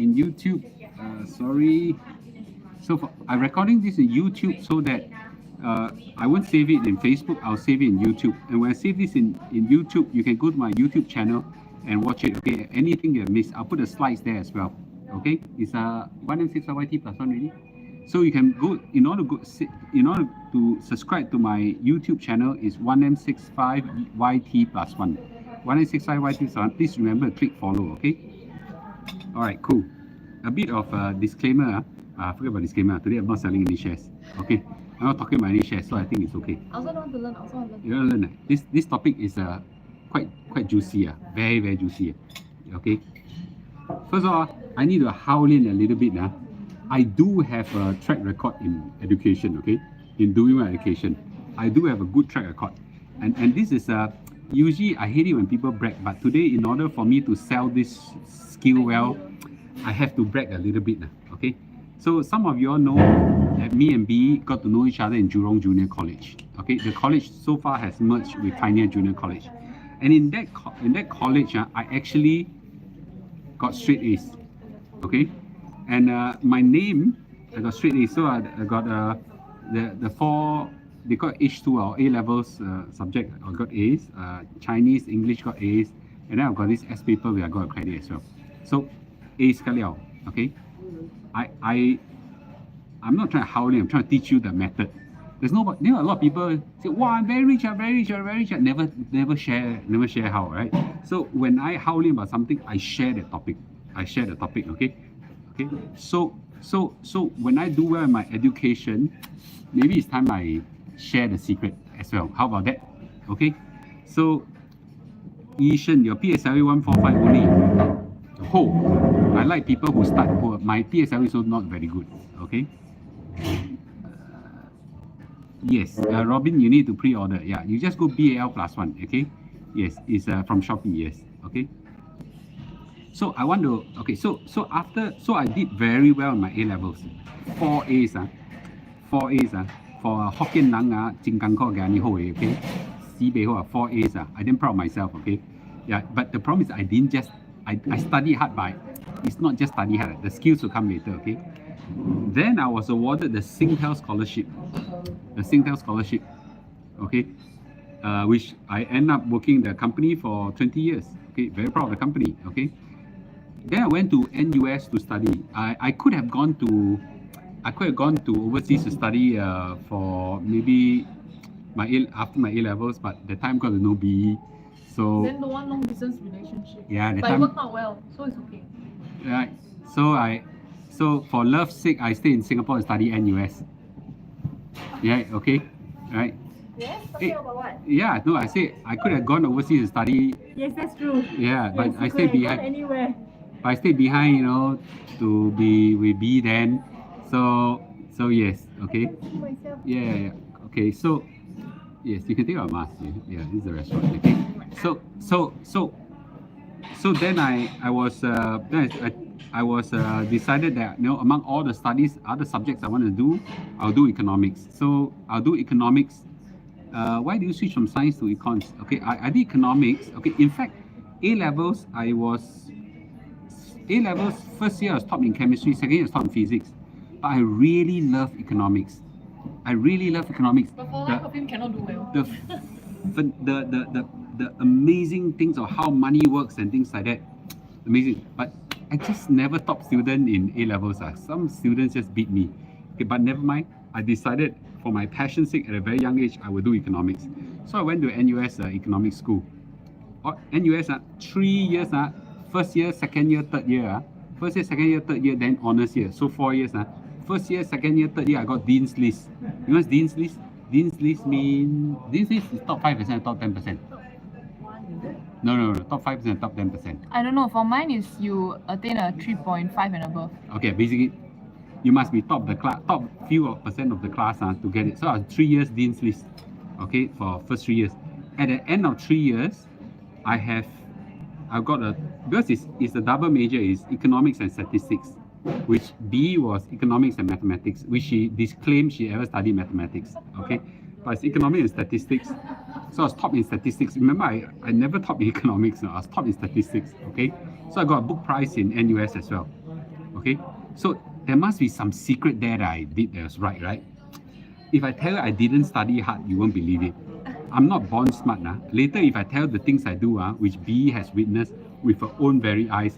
in YouTube. Sorry. So I'm recording this in YouTube so that I won't save it in Facebook. I'll save it in YouTube. And when I save this in YouTube, you can go to my YouTube channel and watch it. Okay. Anything you missed, I'll put the slides there as well. Okay. It's 1M65YT plus 1 really. So you can go in order to subscribe to my YouTube channel is 1M65YT plus 1. 1M65YT plus 1. Please remember to click follow. Okay. All right. Cool. A bit of a disclaimer. Forget about disclaimer. Today I'm not selling any shares. Okay. I'm not talking about any shares, so I think it's okay. I also want to learn. You want to learn? This topic is quite juicy. Very juicy. Okay. First of all, I need to howl in a little bit. I do have a track record in education. Okay, in doing my education, I do have a good track record, and this is usually I hate it when people brag, but today in order for me to sell this skill well, I have to brag a little bit. Okay. So some of you all know that me and B got to know each other in Jurong Junior College. Okay, the college so far has merged with Pioneer Junior College, and in that college, I actually got straight A's. Okay, and my name I got straight A's. So I got the four, they got H2 or A levels subject. I got A's. Chinese, English got A's, and then I've got this S paper where I got a credit as well. So A's kaliao. Okay. I'm not trying to howl, I'm trying to teach you the method. There's a lot of people say, wow, I'm very rich, never share how, right? So when I howl about something, I share the topic. Okay? So when I do well in my education, maybe it's time I share the secret as well. How about that? Okay? So Yishen, your PSLE 145 only. I like people who start poor. My PSLE is also not very good. Okay. Yes, Robin, you need to pre-order. Yeah, you just go BAL plus 1. Okay. Yes, it's from Shopee. Yes. Okay. So I want to. Okay. So I did very well in my A levels. 4 A's. 4 A's. For Hokkien Lang Jinggang Ko Gani Hoi. Okay. Sibei Ho 4 A's. I didn't proud of myself. Okay. Yeah, but the problem is I didn't just. I study hard, but it's not just study hard. The skills will come later, okay? Then I was awarded the Singtel Scholarship. Okay? Which I end up working in the company for 20 years. Okay, very proud of the company, okay? Then I went to NUS to study. I could have gone to overseas to study for maybe after my A levels, but the time got to know BE. So then don't want long distance relationship. Yeah, but it worked out well, so it's okay. Right. So for love's sake, I stay in Singapore and study NUS. Yeah. Okay. Right. Yes. Talking about what? Yeah. No, I say I could have gone overseas to study. Yes, that's true. Yeah, but yes, I stayed behind. Anywhere. But I stayed behind, to be with B then. So yes. Okay. Myself. Yeah. Okay. So. Yes, you can take our mask. Yeah, this is the restaurant. Okay. So then I was decided that among all the studies, other subjects I want to do, I'll do economics. So I'll do economics. Why do you switch from science to econs? Okay, I did economics. Okay, in fact, A levels first year I was top in chemistry, second year I was top in physics. But I really love economics. But for life of him cannot do well. The amazing things of how money works and things like that, amazing. But I just never top student in A levels. Some students just beat me. Okay, but never mind. I decided for my passion's sake at a very young age, I would do economics. So I went to NUS Economics School. NUS 3 years. First year, second year, third year. First year, second year, third year, then honors year. So 4 years. First year, second year, third year, I got Dean's List. You know what's Dean's List? Dean's List is top 5%, top 10%. No, top 5%, top 10%. I don't know. For mine is you attain a 3.5 and above. Okay, basically, you must be top few percent of the class to get it. So I was 3 years Dean's List. Okay, for first 3 years. At the end of 3 years, I've got because it's the double major is economics and statistics, which B was economics and mathematics, which she disclaimed she ever studied mathematics. Okay, but it's economics and statistics. So I was top in statistics. Remember, I never top in economics. I was top in statistics. Okay, so I got a book prize in NUS as well. Okay, so there must be some secret there that I did that was right? If I tell you I didn't study hard, you won't believe it. I'm not born smart. Later, if I tell the things I do, which BE has witnessed with her own very eyes,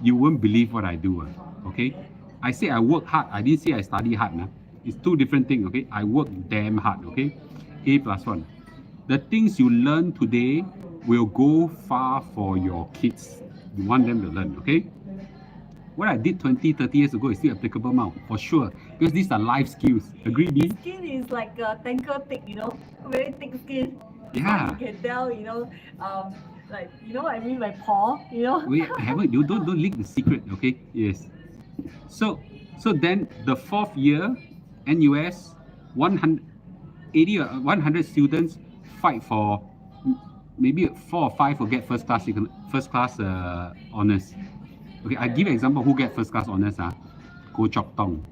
you won't believe what I do. Okay? I say I work hard. I didn't say I study hard. It's two different things. Okay? I work damn hard. Okay? A+1. The things you learn today will go far for your kids. You want them to learn. Okay? What I did 20, 30 years ago is still applicable now, for sure. Because these are life skills. Agree, B? Skin is like a tanker thick, very thick skin. Yeah. You can tell, like, what I mean by paw, Wait, haven't you don't leak the secret, okay? Yes. So then the fourth year, NUS, 80 or 100 students fight for maybe 4 or 5 will get first class honors. Okay, I give an example who get first class honors. Goh Chok Tong,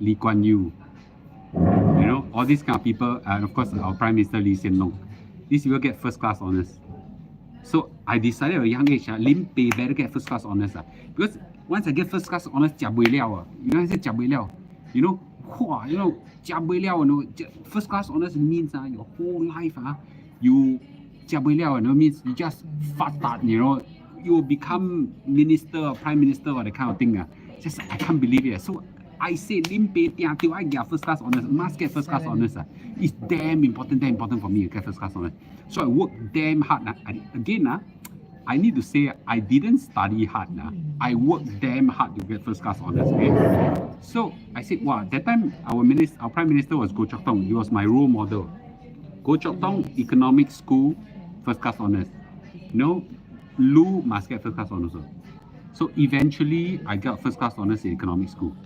Lee Kuan Yew, all these kind of people, and of course our Prime Minister Lee Hsien Loong. These people get first class honors. So I decided at a young age, Lim Pei better get first class honors. Because once I get first class honors, jia bui liao. I say jia bui liao. Jia bui liao, first class honors means your whole life, you jia bui liao, means you just fatat, you will become minister or prime minister or that kind of thing. Just I can't believe it. So I say Lim Pei Tiang till I get first class honors, must get first class honors. It's damn important for me to get first class honors. So I work damn hard. I need to say I didn't study hard. I worked damn hard to get first class honors. Okay? So I said, wow, that time our prime minister was Goh Chok Tong. He was my role model. Goh Chok Tong Economic School, first class honors. Lu must get first class honors. So eventually, I got first class honors in economic school.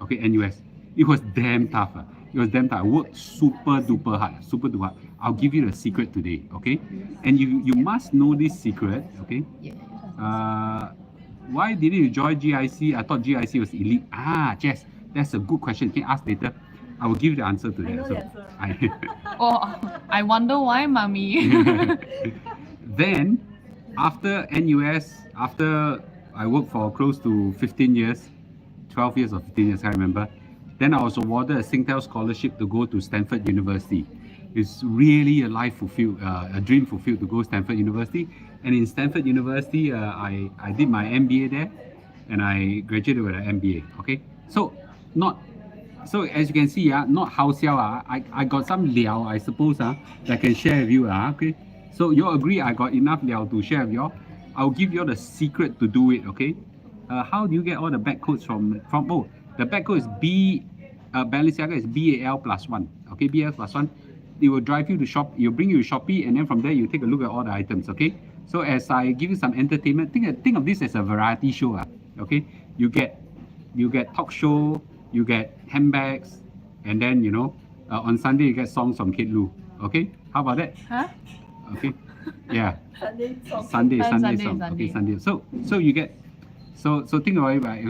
Okay, NUS. It was damn tough. I worked super duper hard. I'll give you the secret today. Okay, and you must know this secret. Okay. Why didn't you join GIC? I thought GIC was elite. Jess, that's a good question. Can you ask later? I will give you the answer to that. I know the answer. I wonder why, mommy. Then, after NUS, after I worked for close to 15 years, 12 years or 15 years, I remember. Then I was awarded a Singtel scholarship to go to Stanford University. It's really a dream fulfilled to go to Stanford University. And in Stanford University, I did my MBA there, and I graduated with an MBA. Okay, so as you can see, not how xiao. I got some liao, I suppose, that I can share with you. Okay, so you all agree I got enough liao to share with you all. I'll give you all the secret to do it. Okay, how do you get all the back codes from? The back code is Balenciaga is BAL+1. Okay, BAL+1. It will drive you to shop. It'll bring you to Shopee, and then from there you take a look at all the items. Okay. So as I give you some entertainment, think of this as a variety show. Okay. You get talk show. You get handbags, and then on Sunday you get songs from Kid Lu. Okay. How about that? Huh? Okay. Yeah. Sunday song. Sunday song. Okay. Sunday. So you get. So think about it. Right?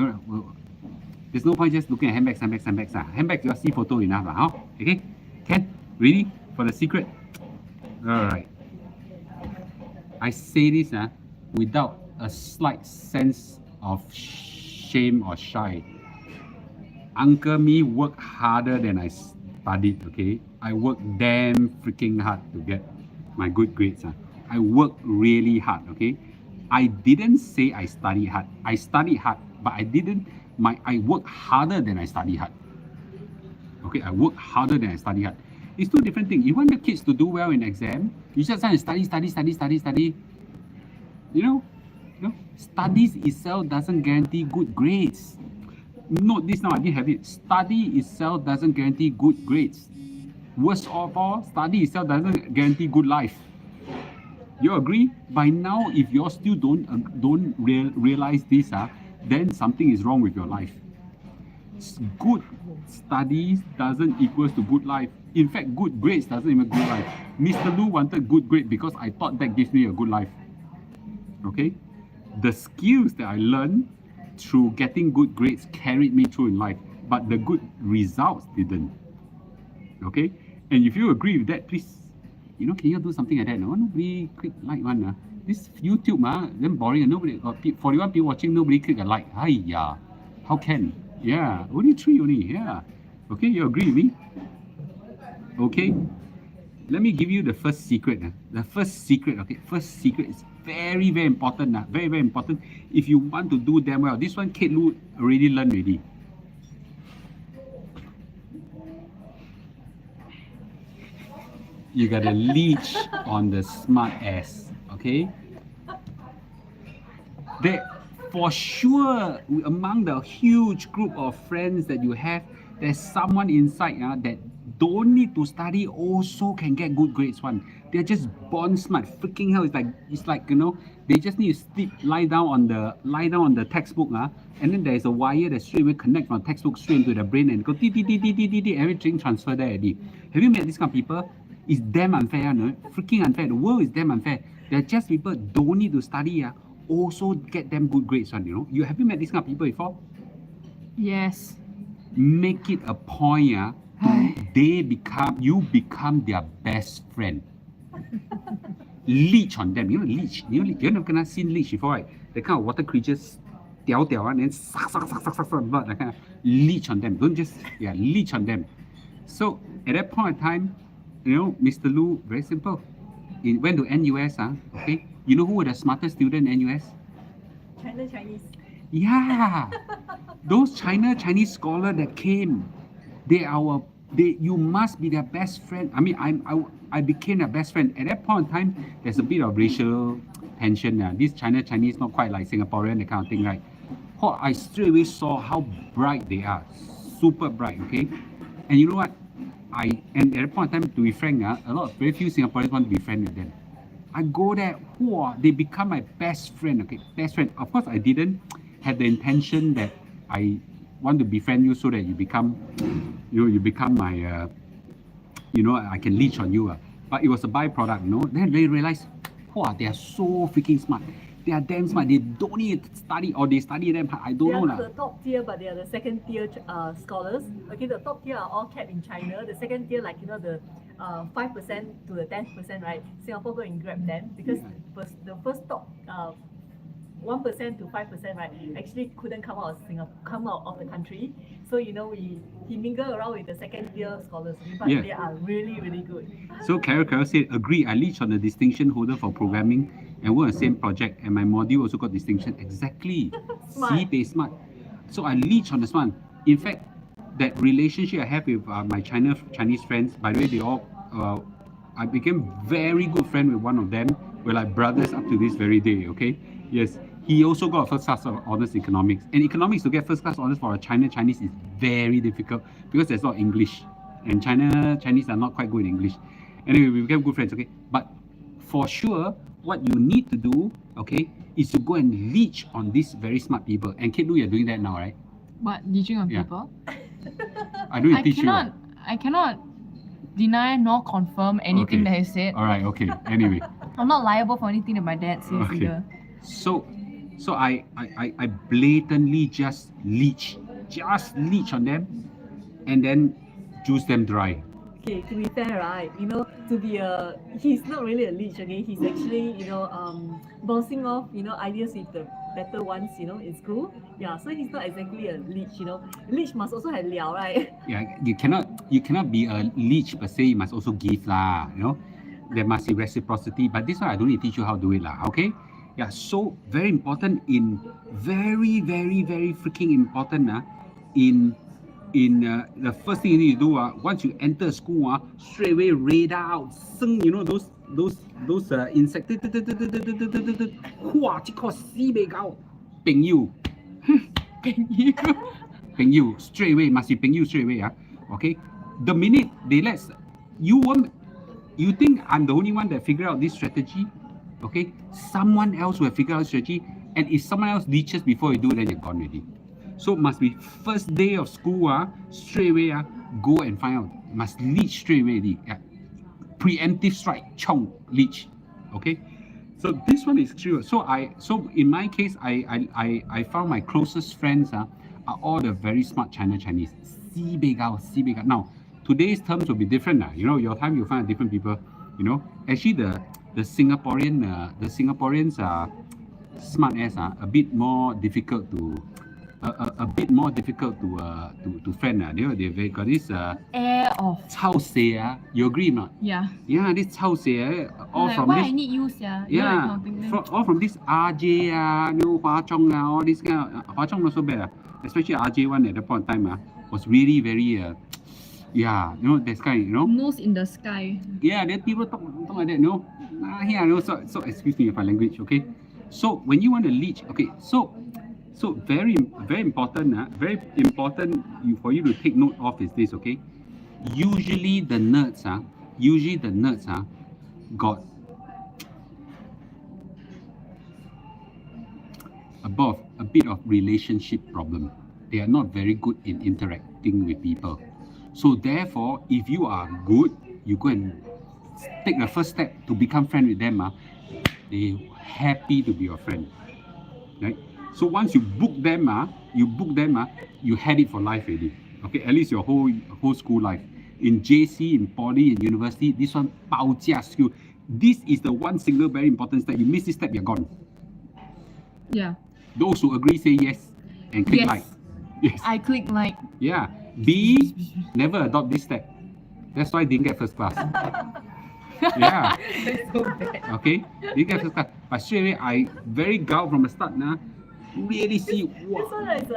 There's no point just looking at handbags. Handbags, you see photo enough. Okay? Ken, ready for the secret? Alright. I say this without a slight sense of shame or shy. Uncle me worked harder than I studied, okay? I worked damn freaking hard to get my good grades. I worked really hard, okay? I didn't say I studied hard. I studied hard, but I worked harder than I studied hard. Okay, I worked harder than I studied hard. It's two different things. You want your kids to do well in exam, you just have to study. Studies itself doesn't guarantee good grades. Note this now, I didn't have it. Study itself doesn't guarantee good grades. Worst of all, study itself doesn't guarantee good life. You agree? By now, if you still don't realize this, then something is wrong with your life. Good studies doesn't equal to good life. In fact, good grades doesn't even good life. Mr. Lu wanted good grade because I thought that gives me a good life. Okay? The skills that I learned through getting good grades carried me through in life, but the good results didn't. Okay? And if you agree with that, please, can you do something like that? No? Nobody click like one. This YouTube, then boring. Nobody, 41 people watching, nobody click a like. Hiya. How can? Yeah, only 3 only. Yeah. Okay, you agree with me? Okay. Let me give you the first secret. The first secret, okay? First secret is very, very important. Very, very important. If you want to do damn well, this one Kate Lu already learned already. You gotta leech on the smart ass, okay? There, for sure, among the huge group of friends that you have, there's someone inside that don't need to study, also can get good grades one. They're just born smart. Freaking hell, it's like they just need to sleep, lie down on the textbook, and then there's a wire that straight away connect from textbook straight into the brain and go everything transfer there already. Have you met these kind of people? It's damn unfair, no? Freaking unfair. The world is damn unfair. They're just people don't need to study, also get them good grades one, You have you met these kind of people before? Yes. Make it a point, you become their best friend. Leech on them. Leech. You're not gonna see leech before, right? The kind of water creatures, and then suck, blood, that kind of leech on them. Don't just leech on them. So at that point of time, Mr. Lu, very simple. He went to NUS, okay? You know who were the smartest student in NUS? Chinese. Yeah, those Chinese scholars that came, you must be their best friend. I mean, I became their best friend. At that point in time, there's a bit of racial tension. This Chinese not quite like Singaporean, that kind of thing, right? I straight away saw how bright they are, super bright, okay? And you know what? And at that point in time, to be frank, very few Singaporeans want to be friends with them. I go there, they become my best friend, okay? Best friend. Of course, I didn't have the intention that I want to befriend you so that you become my, I can leech on you. But it was a byproduct, Then they realized, they are so freaking smart. They are damn smart. They don't need to study, or they study them hard. I don't know. They are not the top tier, but they are the second tier scholars. Okay, the top tier are all kept in China. The second tier, like the 5% to the 10%, right? Singapore go and grab them because the first top 1% to 5%, right? Actually couldn't come out of the country. So he mingle around with the second tier scholars, but they are really, really good. So Carol said, agree. I leached on the distinction holder for programming and work on the same project, and my module also got distinction. Exactly. Smart. See, they smart. So I leached on this one. In fact, that relationship I have with my Chinese friends, by the way, they all I became very good friend with one of them. We're like brothers up to this very day. Okay. Yes. He also got a first class honors economics. And economics, to get first class honors for a Chinese is very difficult because there's not English. And Chinese are not quite good in English. Anyway, we became good friends, okay? But for sure, what you need to do, okay, is to go and leech on these very smart people. And Kate Lu, you're doing that now, right? What, leeching on people? I don't teach you. I cannot deny nor confirm anything that he said. All right, okay. Anyway. I'm not liable for anything that my dad says either. So I blatantly just leech on them and then juice them dry. Okay, to be fair, right, he's not really a leech, okay? He's actually, bouncing off, ideas with the better ones, in school. Yeah, so he's not exactly a leech, Leech must also have liao, right? Yeah, you cannot be a leech per se, you must also give lah, There must be reciprocity, but this one I don't need to teach you how to do it lah, okay? Yeah, so very important very, very, very freaking important in the first thing you need to do once you enter school straight away radar out, those insects, ping you, ping you straight away, must be ping you straight away, okay? The minute they you think I'm the only one that figured out this strategy? Okay, someone else will figure out strategy, and if someone else leeches before you do, then you're gone already. So must be first day of school, straight away go and find out. Must leech straight away. Preemptive strike, chong, leech. Okay, so this one is true. So in my case, I found my closest friends are all the very smart Chinese. Sibei. Now today's terms will be different. Your time you'll find different people. Actually the Singaporeans are smart ass a bit more difficult a bit more difficult to friend. They got this Air of. chao say, you agree or not? Yeah. Yeah, this chao say, all Like, from why this. I need you, yeah. You know, that Yeah, kind of thing, then. all from this RJ, Hua Chong, all this kind of, Hua Chong not so bad, especially RJ one at the point of time, was really very, yeah, that's kind, Nose in the sky. Yeah, then people talk like that, so excuse me for language, okay? So when you want to leach, okay, so very important, for you to take note of is this, okay? Usually the nerds, got a bit of relationship problem. They are not very good in interacting with people. So therefore, if you are good, you go and take the first step to become friend with them. They happy to be your friend, right? So once you book them, you had it for life already. Okay, at least your whole school life. In JC, in poly, in university, this one 包家 skill. This is the one single very important step. You miss this step, you're gone. Yeah. Those who agree say yes and click Yes. like. Yes. I click like. Yeah. B, never adopt this step. That's why I didn't get first class. Yeah. That's so bad. Okay. Didn't get first class. But straight away, I very gao from the start. Really see This one is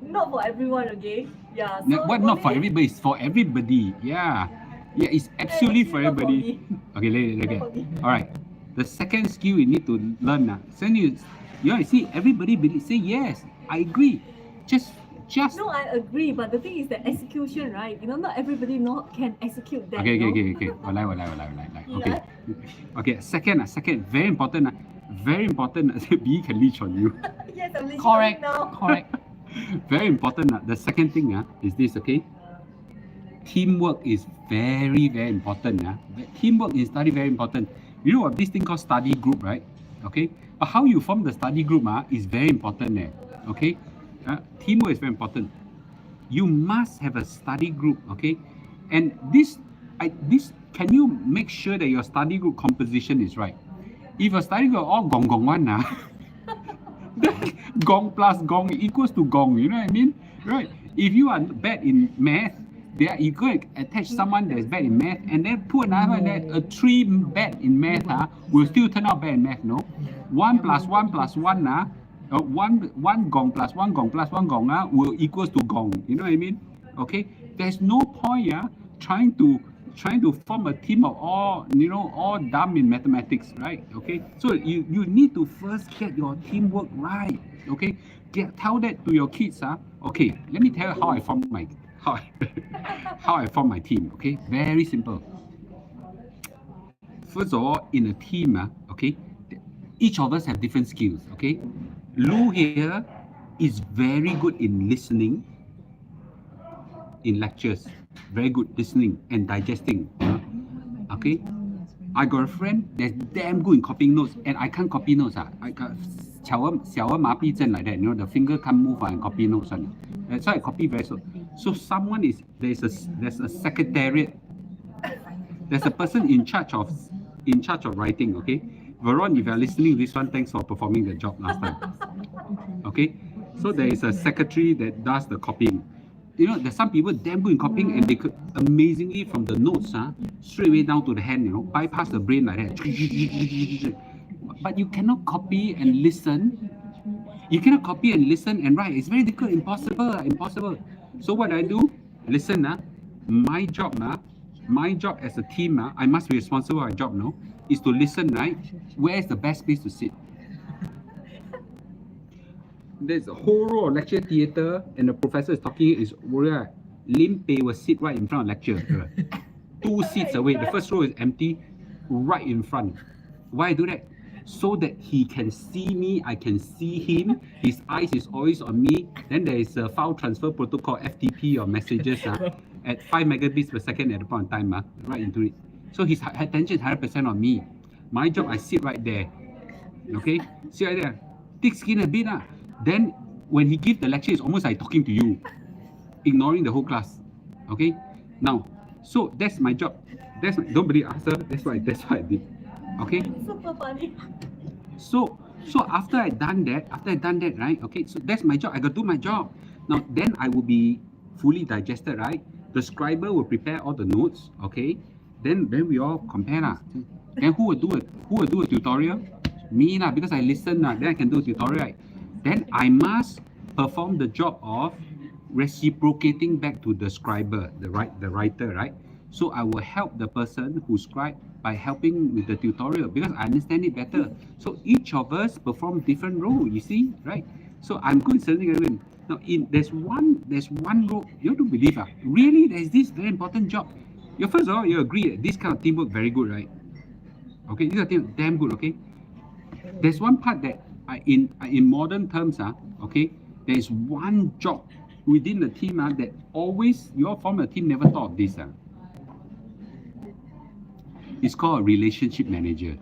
not for everyone, okay? Yeah. what not for everybody, it's for everybody. Yeah. Yeah, it's absolutely for Not for everybody. me. Okay, Not for me. Alright. The second skill you need to learn. You see, everybody say yes. I agree. Just No, I agree, but the thing is that execution, right? Not everybody can execute that. Okay. you know? Walai. Okay. Okay, second, very important. Very important. B can leech on you. Yes, I'm listening Correct. now. Correct. Very important. The second thing is this, okay? Teamwork is very, very important. Teamwork in study very important. You know what this thing called study group, right? Okay. But how you form the study group is very important. Okay. Teamwork is very important. You must have a study group, okay? And this can you make sure that your study group composition is right? If your study group all gong one, then gong plus gong equals to gong. You know what I mean? Right? If you are bad in math, you go and attach someone that's bad in math, and then put another one that a 3 bad in math will still turn out bad in math. No, 1 plus 1 plus 1 one gong plus one gong plus one gong will equals to gong. You know what I mean? Okay. There's no point trying to form a team of all dumb in mathematics, right? Okay. So you need to first get your teamwork right. Okay. Tell that to your kids. Okay. Let me tell you how I form my team. Okay. Very simple. First of all, in a team, okay, each of us have different skills. Okay. Lou here is very good in listening in lectures. Very good listening and digesting. Okay. I got a friend that's damn good in copying notes, and I can't copy notes. I got 小儿麻痹症 like that. The finger can't move and copy notes. That's why I copy very slow. So there's a secretariat. There's a person in charge of writing. Okay. Veron, if you are listening, this one, thanks for performing the job last time. Okay, so there is a secretary that does the copying. There's some people damn good in copying, and they could amazingly from the notes, straight away down to the hand, bypass the brain like that. But you cannot copy and listen. You cannot copy and listen and write. It's very difficult, impossible. So what I do? Listen, my job as a team, I must be responsible for my job, is to listen, right? Where is the best place to sit? There's a whole row of lecture theatre, and the professor is talking. Lim Pei will sit right in front of lecture. 2 seats away. The first row is empty, right in front. Why I do that? So that he can see me, I can see him. His eyes is always on me. Then there is a file transfer protocol, FTP, or messages at 5 megabits per second at the point of time, right into it. So his attention is 100% on me. My job, I sit right there. Okay? Sit right there. Thick skin a bit. Then when he gives the lecture, it's almost like talking to you, ignoring the whole class. Okay? Now, so that's my job. Don't believe answer. That's what I did. Okay? Super funny. So So after I done that, right? Okay, so that's my job. I got to do my job. Now then I will be fully digested, right? The scriber will prepare all the notes, okay? Then we all compare lah. Then who will do it? Who will do a tutorial? Me lah, because I listen lah. Then I can do a tutorial, right? Then I must perform the job of reciprocating back to the scriber, the writer, right? So I will help the person who scribe by helping with the tutorial because I understand it better. So each of us perform different role, you see, right? So I'm good at certain area. Now, there's one role you have to believe. Really, there's this very important job. First of all, you agree that this kind of teamwork very good, right? Okay, this kind of teamwork damn good. Okay, there's one part that in modern terms, okay, there's one job within the team that always you all form a team never thought of this. It's called a relationship manager.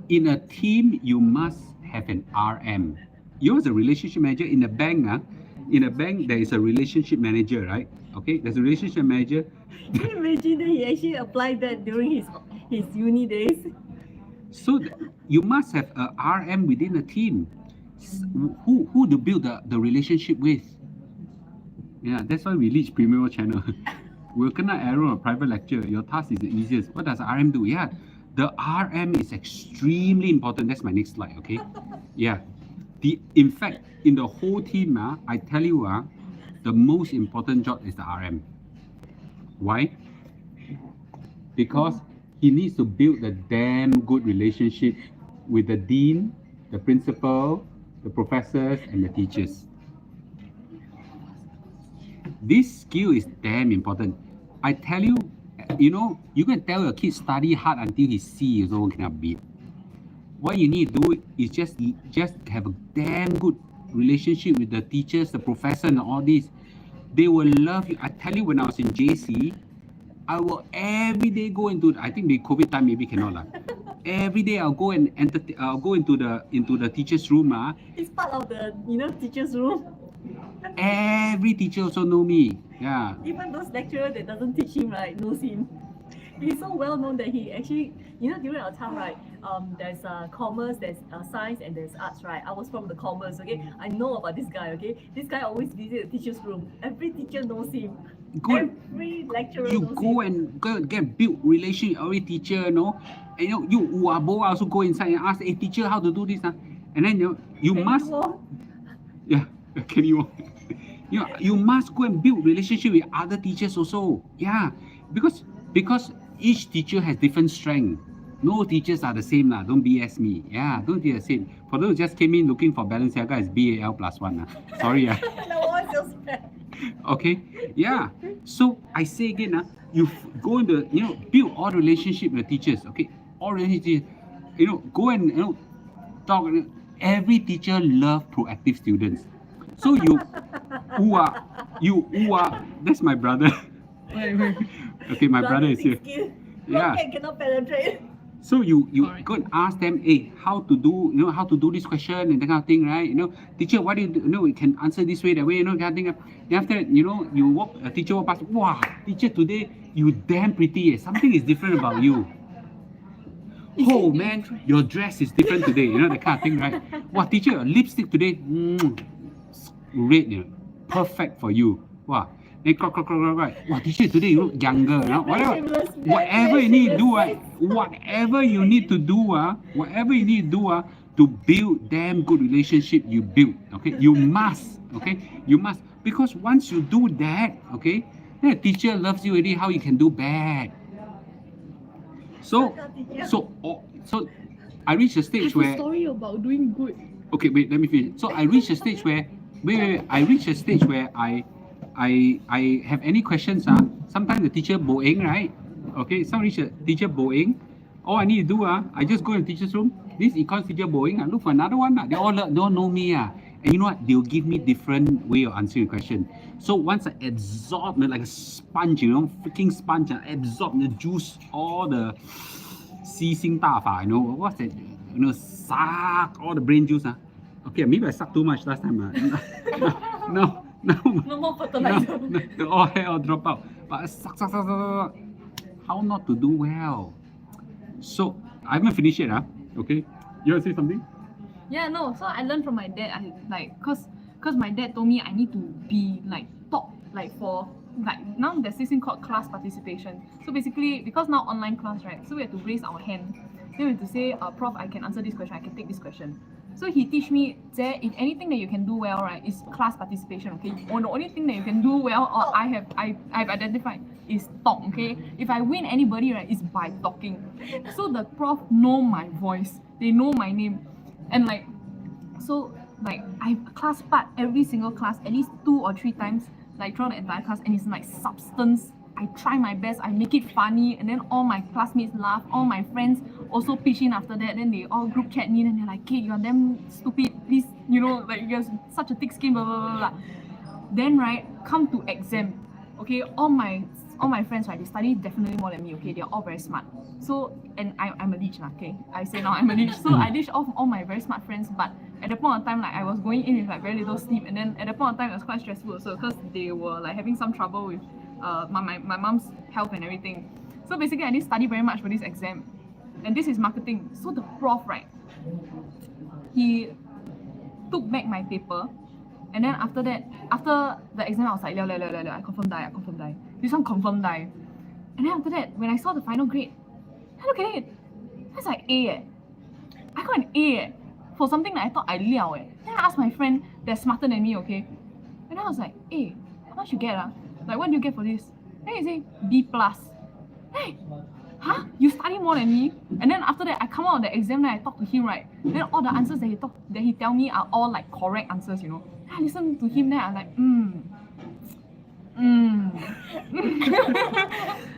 In a team, you must have an RM. You're a relationship manager in a bank. In a bank, there is a relationship manager, right? Okay, there's a relationship manager. Can you imagine that he actually applied that during his uni days? So you must have a RM within a team. Who to build the relationship with? Yeah, that's why we leach Premium channel. We'll cannot arrow a private lecture. Your task is the easiest. What does RM do? Yeah, the RM is extremely important. That's my next slide. Okay. Yeah. In fact, in the whole team, I tell you, the most important job is the RM. Why? Because he needs to build a damn good relationship with the dean, the principal, the professors, and the teachers. This skill is damn important. I tell you, you can tell your kid study hard until he C also cannot beat. What you need to do is just have a damn good relationship with the teachers, the professor, and all this. They will love you. I tell you, when I was in JC, I will every day go into. I think the COVID time maybe cannot lah. Every day I'll go and I'll go into the teacher's room. It's part of the teacher's room. Every teacher also know me. Yeah. Even those lecturer that doesn't teach him, right, knows him. He's so well known that he actually, during our time, right, there's commerce, there's science, and there's arts, right? I was from the commerce, okay? I know about this guy, okay? This guy always visits the teacher's room. Every teacher knows him. Every lecturer knows him. You go and get build relationship with every teacher, And you also go inside and ask, hey, teacher, how to do this? And then you must. Yeah, can you? You must go and build relationship with other teachers also. Yeah, because each teacher has different strength. No teachers are the same lah. Don't BS me. Yeah, don't be the same. For those who just came in looking for Balenciaga, it's BAL +1. Sorry. No, what's your spec? Okay. Yeah. So I say again, you go into build all relationship with the teachers. Okay, all relationships. Go and talk. Every teacher love proactive students. So who are that's my brother. Okay, my brother is here. Yeah. Cannot penetrate. So you go and ask them, hey, how to do this question and that kind of thing, right? Teacher, what do you do? You can answer this way, that way, kind of thing. Then after that, you a teacher walk past, wow, teacher, today you damn pretty. Something is different about you. Oh man, your dress is different today. That kind of thing, right? Wow, teacher, your lipstick today, red, perfect for you. Wow. Then right. Wow, teacher, today you look younger. Whatever you need to do, whatever you need to do, to build damn good relationship, you build. Okay, you must. Okay, you must, because once you do that, okay, then the teacher loves you already. How you can do bad? So I reached a stage where. Story about doing good. Okay, wait, let me finish. So I reached a stage where. I reached a stage where I have any questions. Sometimes the teacher boing, right? Okay, some teacher boing. All I need to do, I just go to the teacher's room. This econ teacher boing. I look for another one. They all don't know me. And you know what? They'll give me different way of answering the question. So once I absorb, like a sponge, freaking sponge, absorb the juice, all the 吸星大法, what's that? Suck all the brain juice. Okay, maybe I sucked too much last time. No more fertilizer. The all hair all drop out. But suck. How not to do well? So I haven't finished it. Okay. You want to say something? Yeah, no. So I learned from my dad. I like, cause my dad told me I need to be like top, like for like now there's this thing called class participation. So basically, because now online class, right? So we have to raise our hand. Then we have to say, Prof, I can answer this question. I can take this question. So he teach me that if anything that you can do well, right, is class participation. Okay, or the only thing that you can do well, or I've identified is talk. Okay, if I win anybody, right, is by talking. So the prof know my voice. They know my name. And like, so like I class part every single class at least 2 or 3 times, like throughout the entire class, and it's like substance. I try my best, I make it funny, and then all my classmates laugh, all my friends also pitch in after that, then they all group chat me, and they're like, Kate, you're damn stupid, please, you know, like you have such a thick skin, blah blah blah blah. Then right, come to exam. Okay, all my friends, right, they study definitely more than me, okay? They're all very smart. So, and I'm a leech, okay? I say now I'm a leech. So I leech off all my very smart friends, but at the point of time, like I was going in with like very little sleep, and then at the point of time it was quite stressful also because they were like having some trouble with my mom's health and everything. So basically I didn't study very much for this exam. And this is marketing. So the prof, right, he took back my paper. And then after that, after the exam, I was like, I confirm die. This one confirm die. And then after that, when I saw the final grade, I look at it. That's like A eh. I got an A eh, for something that I thought I liao eh. Then I asked my friend that's smarter than me, okay? And I was like, hey, how much you get ah? Like, what do you get for this? Then he say, B+. Hey, huh? You study more than me? And then after that, I come out of the exam, then I talk to him, right? Then all the answers that he tell me are all like correct answers, you know? Then I listen to him, then I'm like,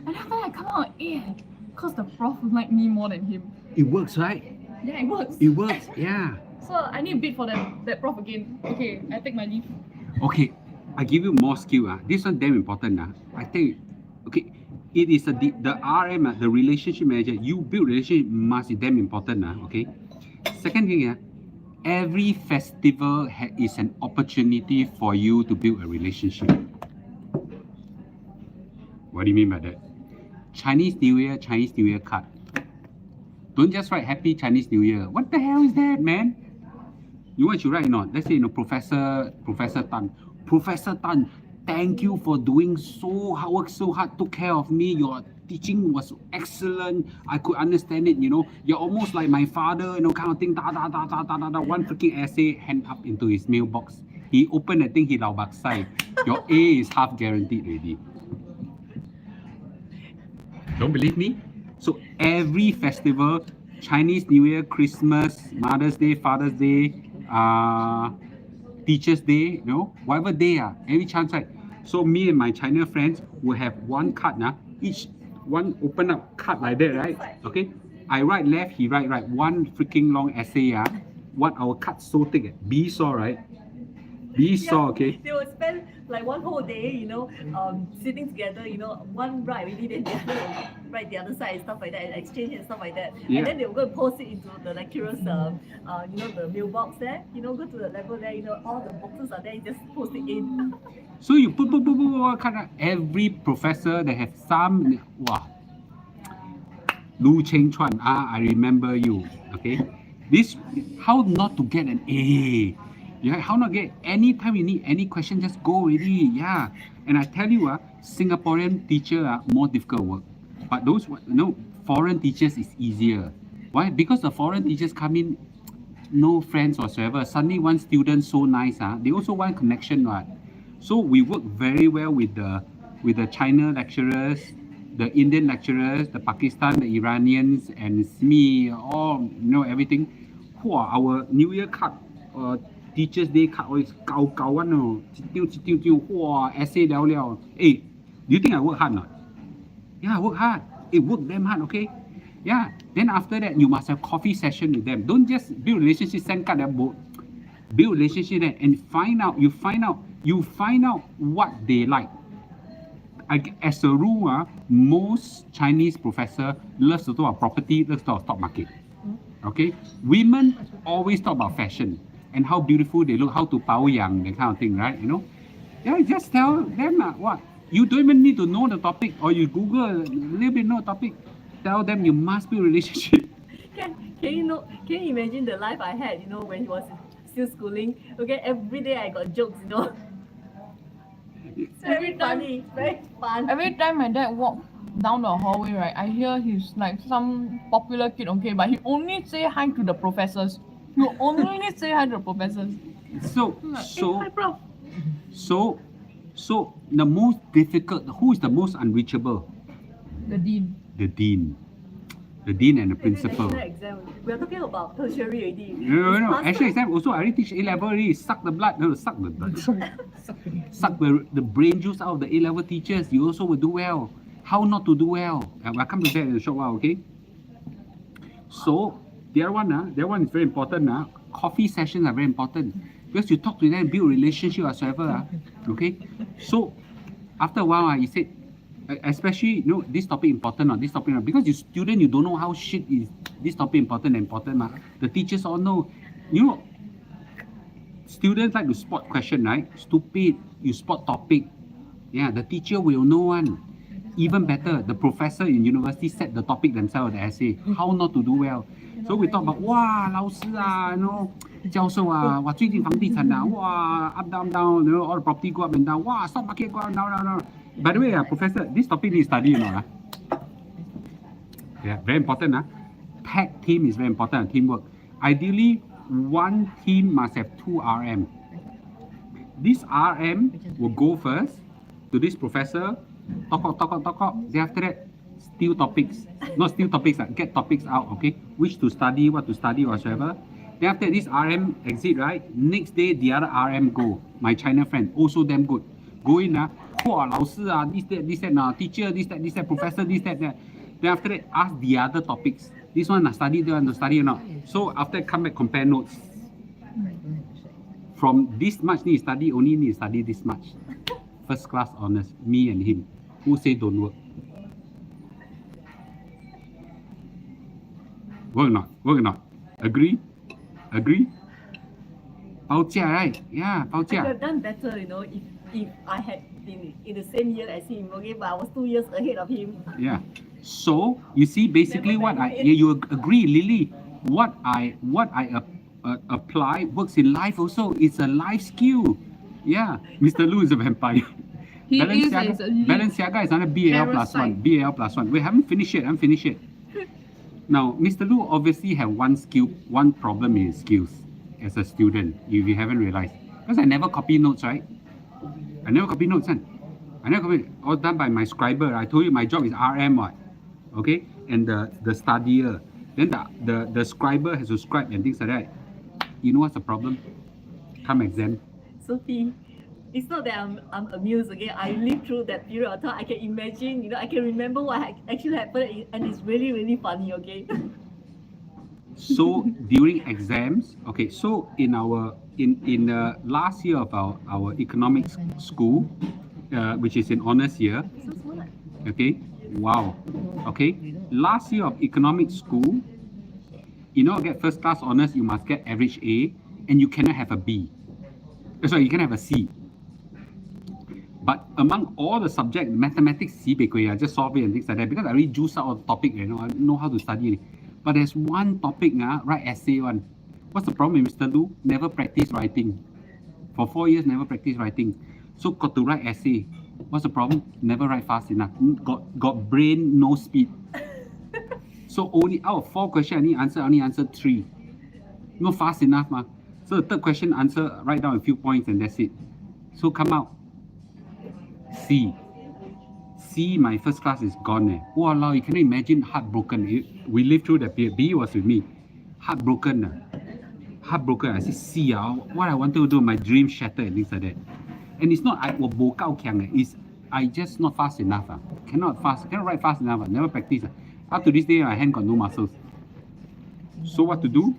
And after that, I come out, because the prof like me more than him. It works, right? Yeah, it works. It works, yeah. So I need to bid for that prof again. Okay, I take my leave. Okay, I give you more skill. This one damn important. I think, okay, it is the RM, the relationship manager. You build relationship must be damn important. Okay. Second thing, every festival is an opportunity for you to build a relationship. What do you mean by that? Chinese New Year card. Don't just write Happy Chinese New Year. What the hell is that, man? You want to write or not? Let's say, Professor Tan, thank you for doing work so hard, took care of me. Your teaching was excellent. I could understand it, You're almost like my father, kind of thing. One freaking essay, hand up into his mailbox. He opened the thing, he lao bak sai. Your A is half guaranteed already. Don't believe me? So every festival, Chinese New Year, Christmas, Mother's Day, Father's Day, Teacher's Day, whatever day, every chance, right? So me and my China friends will have one card, each one open up card like that, right? Okay, I write left, he write right. One freaking long essay, what our card so thick, B saw, right? B saw, okay. They will spend like one whole day, sitting together, one write already, then the other will write the other side and stuff like that, and exchange and stuff like that. Yeah. And then they'll go and post it into the lecturer's, the mailbox there. Go to the level there, all the boxes are there, you just post it in. So you put every professor that have some, wow. Lu Cheng Chuan, I remember you, okay? This, how not to get an A. Yeah, how not get, anytime you need any question, just go already, yeah. And I tell you, Singaporean teacher more difficult work. But those, foreign teachers is easier. Why? Because the foreign teachers come in, no friends whatsoever. Suddenly one student so nice, they also want connection, right? So we work very well with the China lecturers, the Indian lecturers, the Pakistan, the Iranians, and me, all, everything. Our New Year card, Teacher's Day card, always essay liao. Hey, do you think I work hard or not? Yeah, I work hard. It work damn hard, okay? Yeah. Then after that, you must have coffee session with them. Don't just build relationship, send card, build relationship there and find out what they like. As a rule, most Chinese professor loves to talk about property, loves to talk about stock market. Okay? Women always talk about fashion and how beautiful they look, how to pao yang, that kind of thing, right? Yeah, just tell them what. You don't even need to know the topic, or you Google a little bit know topic. Tell them you must build a relationship. Can you imagine the life I had, when he was still schooling? Okay, every day I got jokes, It's very funny, very fun. Every time my dad walk down the hallway, right, I hear he's like some popular kid, okay, but he only say hi to the professors. He only say hi to the professors. So, I'm like, so, hi, prof. so the most difficult, who is the most unreachable? The dean. The dean. The dean and the principal. National exam. We are talking about tertiary already. No. It's Actually, past exam also I already teach A level already. Suck the blood. No, suck the blood. Suck the brain juice out of the A level teachers. You also will do well. How not to do well? I'll come to that in a short while. Okay. So the other one is very important. Coffee sessions are very important because you talk to them, build relationship whatsoever. Okay. So after a while, you said, especially this topic important or this topic because you student you don't know how shit is this topic important. The teachers all know. Students like to spot question, right? Stupid, you spot topic. Yeah, the teacher will know one. Even better, the professor in university set the topic themselves, the essay, how not to do well. So we talk about 哇，老师啊教授啊，哇，最近房地产啊，哇 up down down, all the property go up and down, 哇 stock market go up down. By the way, professor, this topic need study or not? Yeah, very important. Tag team is very important, teamwork. Ideally, one team must have 2 RM. This RM will go first to this professor, talk. Then after that, steal topics. Not steal topics, get topics out, okay? Which to study, what to study, whatsoever. Then after this RM exit, right? Next day, the other RM go. My China friend, also damn good. Go in, 哇，老师啊 this that, teacher, this that, professor, this that. Then after that, ask the other topics. This one study, that one to study or not. So after come back, compare notes. From this much need to study, only need to study this much. First class honors, me and him. Who say don't work? Work or not? Agree? 包价 right? Yeah, 包 I 价 could have done better, if I had been in the same year as him, okay, but I was 2 years ahead of him. Yeah. So you see, basically, you agree, Lily. What I apply works in life also. It's a life skill. Yeah. Mr. Lu is a vampire. He is Balenciaga is another BAL plus one. BAL plus one. We haven't finished it. Now, Mr. Lu obviously have one skill, one problem in his skills as a student. If you haven't realized, because I never copy notes, right? I never copy notes, all done by my scriber. I told you my job is RM, what? Okay, and the studier. Then the scriber has to scribe and things like that. You know what's the problem? Come exam. Sophie, it's not that I'm amused, okay? I lived through that period of time. I can imagine, I can remember what actually happened, and it's really, really funny, okay? So during exams, okay, so in the last year of our economics school, which is in honors year, So smart. okay, wow, okay, last year of economics school, get first class honors, you must get average A, and you cannot have a B. Sorry, you can have a C. But among all the subjects, mathematics, I just solve it and things like that because I already juice out all the topic, I know how to study it. But there's one topic, write essay one. What's the problem with Mr. Lu? Never practice writing. For 4 years, never practice writing. So got to write essay. What's the problem? Never write fast enough. Got brain, no speed. So only out of 4 questions, I only answer 3. Not fast enough, ma. So the third question, write down a few points and that's it. So come out. C, my first class is gone. Walao, you cannot imagine heartbroken. We lived through that period. B was with me. Heartbroken. I said, C, what I wanted to do, my dream shattered and things like that. And it's not I will book out it's I just not fast enough. Cannot write fast enough. Never practice. Up to this day, my hand got no muscles. So what to do?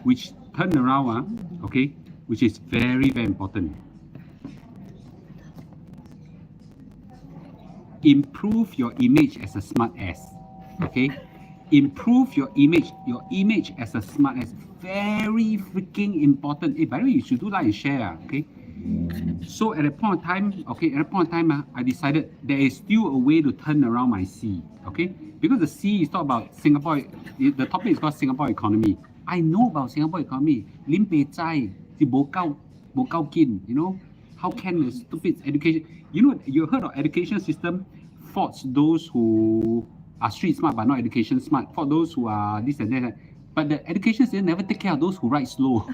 Which turn around, okay, which is very, very important. Improve your image as a smart ass. Okay? Improve your image as a smart ass. Very freaking important. By the way, you should do like and share. Okay? So at that point of time, I decided there is still a way to turn around my C, okay? Because the C is talk about Singapore, the topic is called Singapore economy. I know about Singapore economy. Lim Pei Zai, bo gao kin, you know? How can the stupid education, you heard of education system faults those who are street smart but not education smart, for those who are this and that. But the education system never take care of those who write slow.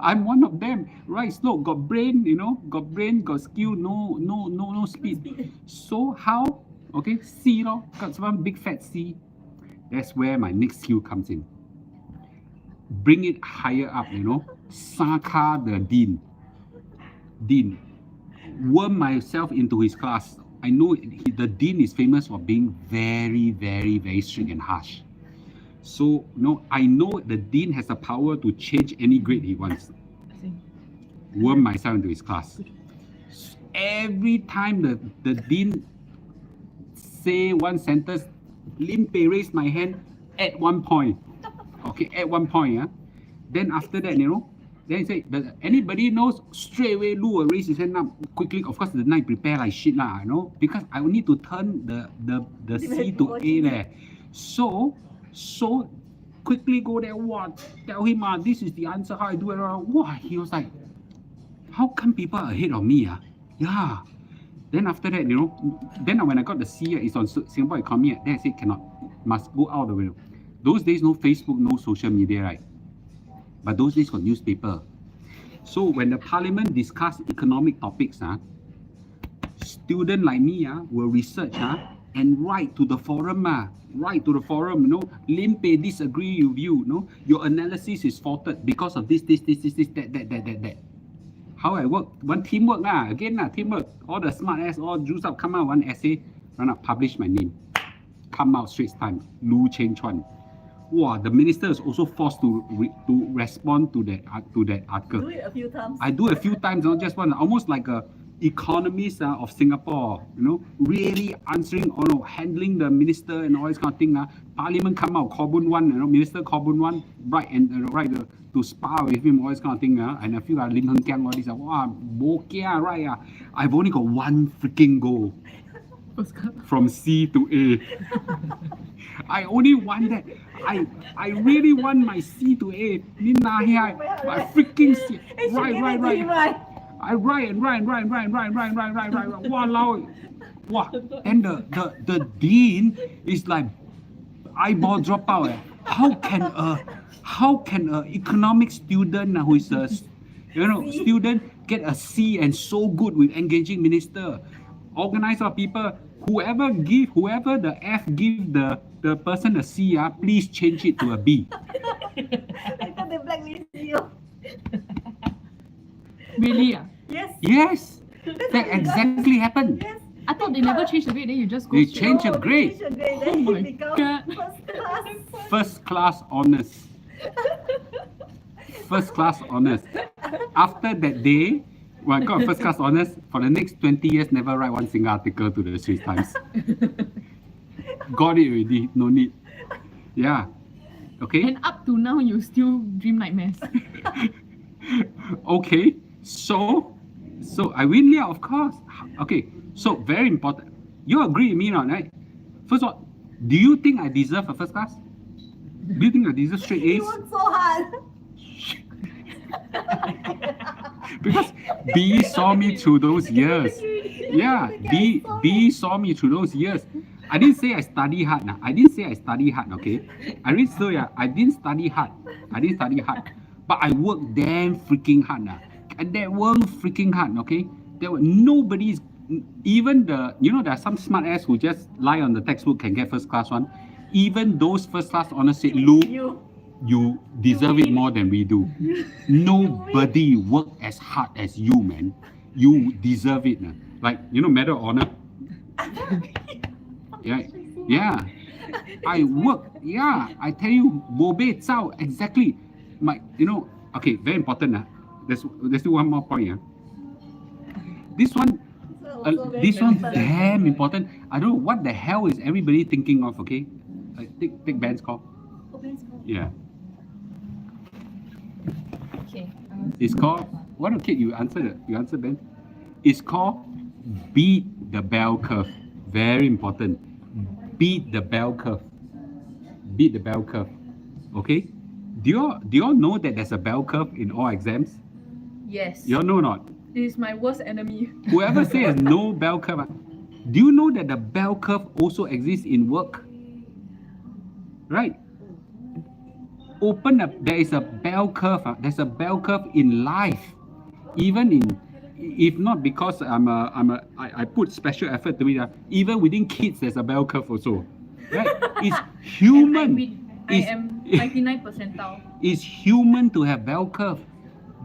I'm one of them. Right slow, got brain, got skill, no speed. So how? Okay, C lor, got some big fat C. That's where my next skill comes in. Bring it higher up, Saka the dean. Worm myself into his class. I know the dean is famous for being very, very, very strict and harsh. So, I know the dean has the power to change any grade he wants. Worm myself into his class. Every time the dean say one sentence, Lim Pei raised my hand at one point. Okay, at one point. Yeah. Then after that, then he said, does anybody knows? Straight away, Lu will raise his hand up quickly. Of course, the night prepare like shit lah, because I will need to turn the C to A there. So quickly go there. What? Tell him, this is the answer. How I do it. Wow, he was like, how come people are ahead of me? Yeah. Then after that, then when I got the C, it's on Singapore economy. Then I said, cannot, must go out of the window. Those days, no Facebook, no social media, right? But those days got newspaper. So when the parliament discuss economic topics, student like me will research and write to the forum. Lim Pei disagree with you. Your analysis is faulted because of this, that. How I work? One teamwork again teamwork. All the smart ass all juice up, come out one essay, run up, publish my name. Come out Straits Times, Lu Cheng Chuan. Wow, the minister is also forced to respond to that article. Do it a few times. I do a few times, not just one. Almost like a economist of Singapore, really answering handling the minister and all this kind of thing. Parliament come out, Corbyn one, Minister Corbyn one, right to spar with him, all this kind of thing. And I feel like Lim Heng Kiang, all this. Wow, bokia, right? I've only got one freaking goal. From C to A. I only want that. I really want my C to A. My freaking C. Right. I write. Walao. Wow. And the dean is like eyeball drop out. How can a economic student who is a student get a C and so good with engaging minister? Organize our people. Whoever the F give the person a C, please change it to a B. I thought they blacklist you. Really? Yes. That exactly happened. Yes. I thought they never changed the grade, then you just go They straight. change a grade. Oh my God. First class. First class honors. After that day, when I got first class honors, for the next 20 years, never write one single article to the Straits Times. Got it already, no need. Yeah. Okay. And up to now, you still dream nightmares. Okay. So I win, yeah, of course. Okay. So very important. You agree with me, right? First of all, do you think I deserve a first class? Do you think I deserve straight A's? You worked so hard. Because B saw me through those years. Yeah, B saw me through those years. I didn't say I study hard. Okay? I didn't study hard. But I worked damn freaking hard. And that weren't freaking hard, okay? There were nobody's, even there are some smart ass who just lie on the textbook can get first class one. Even those first class honors said, Lu, you deserve it more than we do. Nobody worked as hard as you, man. You deserve it. Like, Medal of Honor. Yeah. I work. Yeah, I tell you, Bobe Zhao, exactly. Okay, very important. There's still one more point. This one damn important. I don't know what the hell is everybody thinking of, okay? Take Ben's call. Yeah. Okay. It's called What okay, you answer Ben. It's called beat the bell curve. Very important. Beat the bell curve. Beat the bell curve. Okay? Do you all know that there's a bell curve in all exams? Yes. You all know or not? It is my worst enemy. Whoever says no bell curve, do you know that the bell curve also exists in work? Right? Open up. There is a bell curve. There's a bell curve in life, even in, if not because I put special effort to it. Even within kids, there's a bell curve also. Right? It's human. I am 99 percentile. It's human to have bell curve.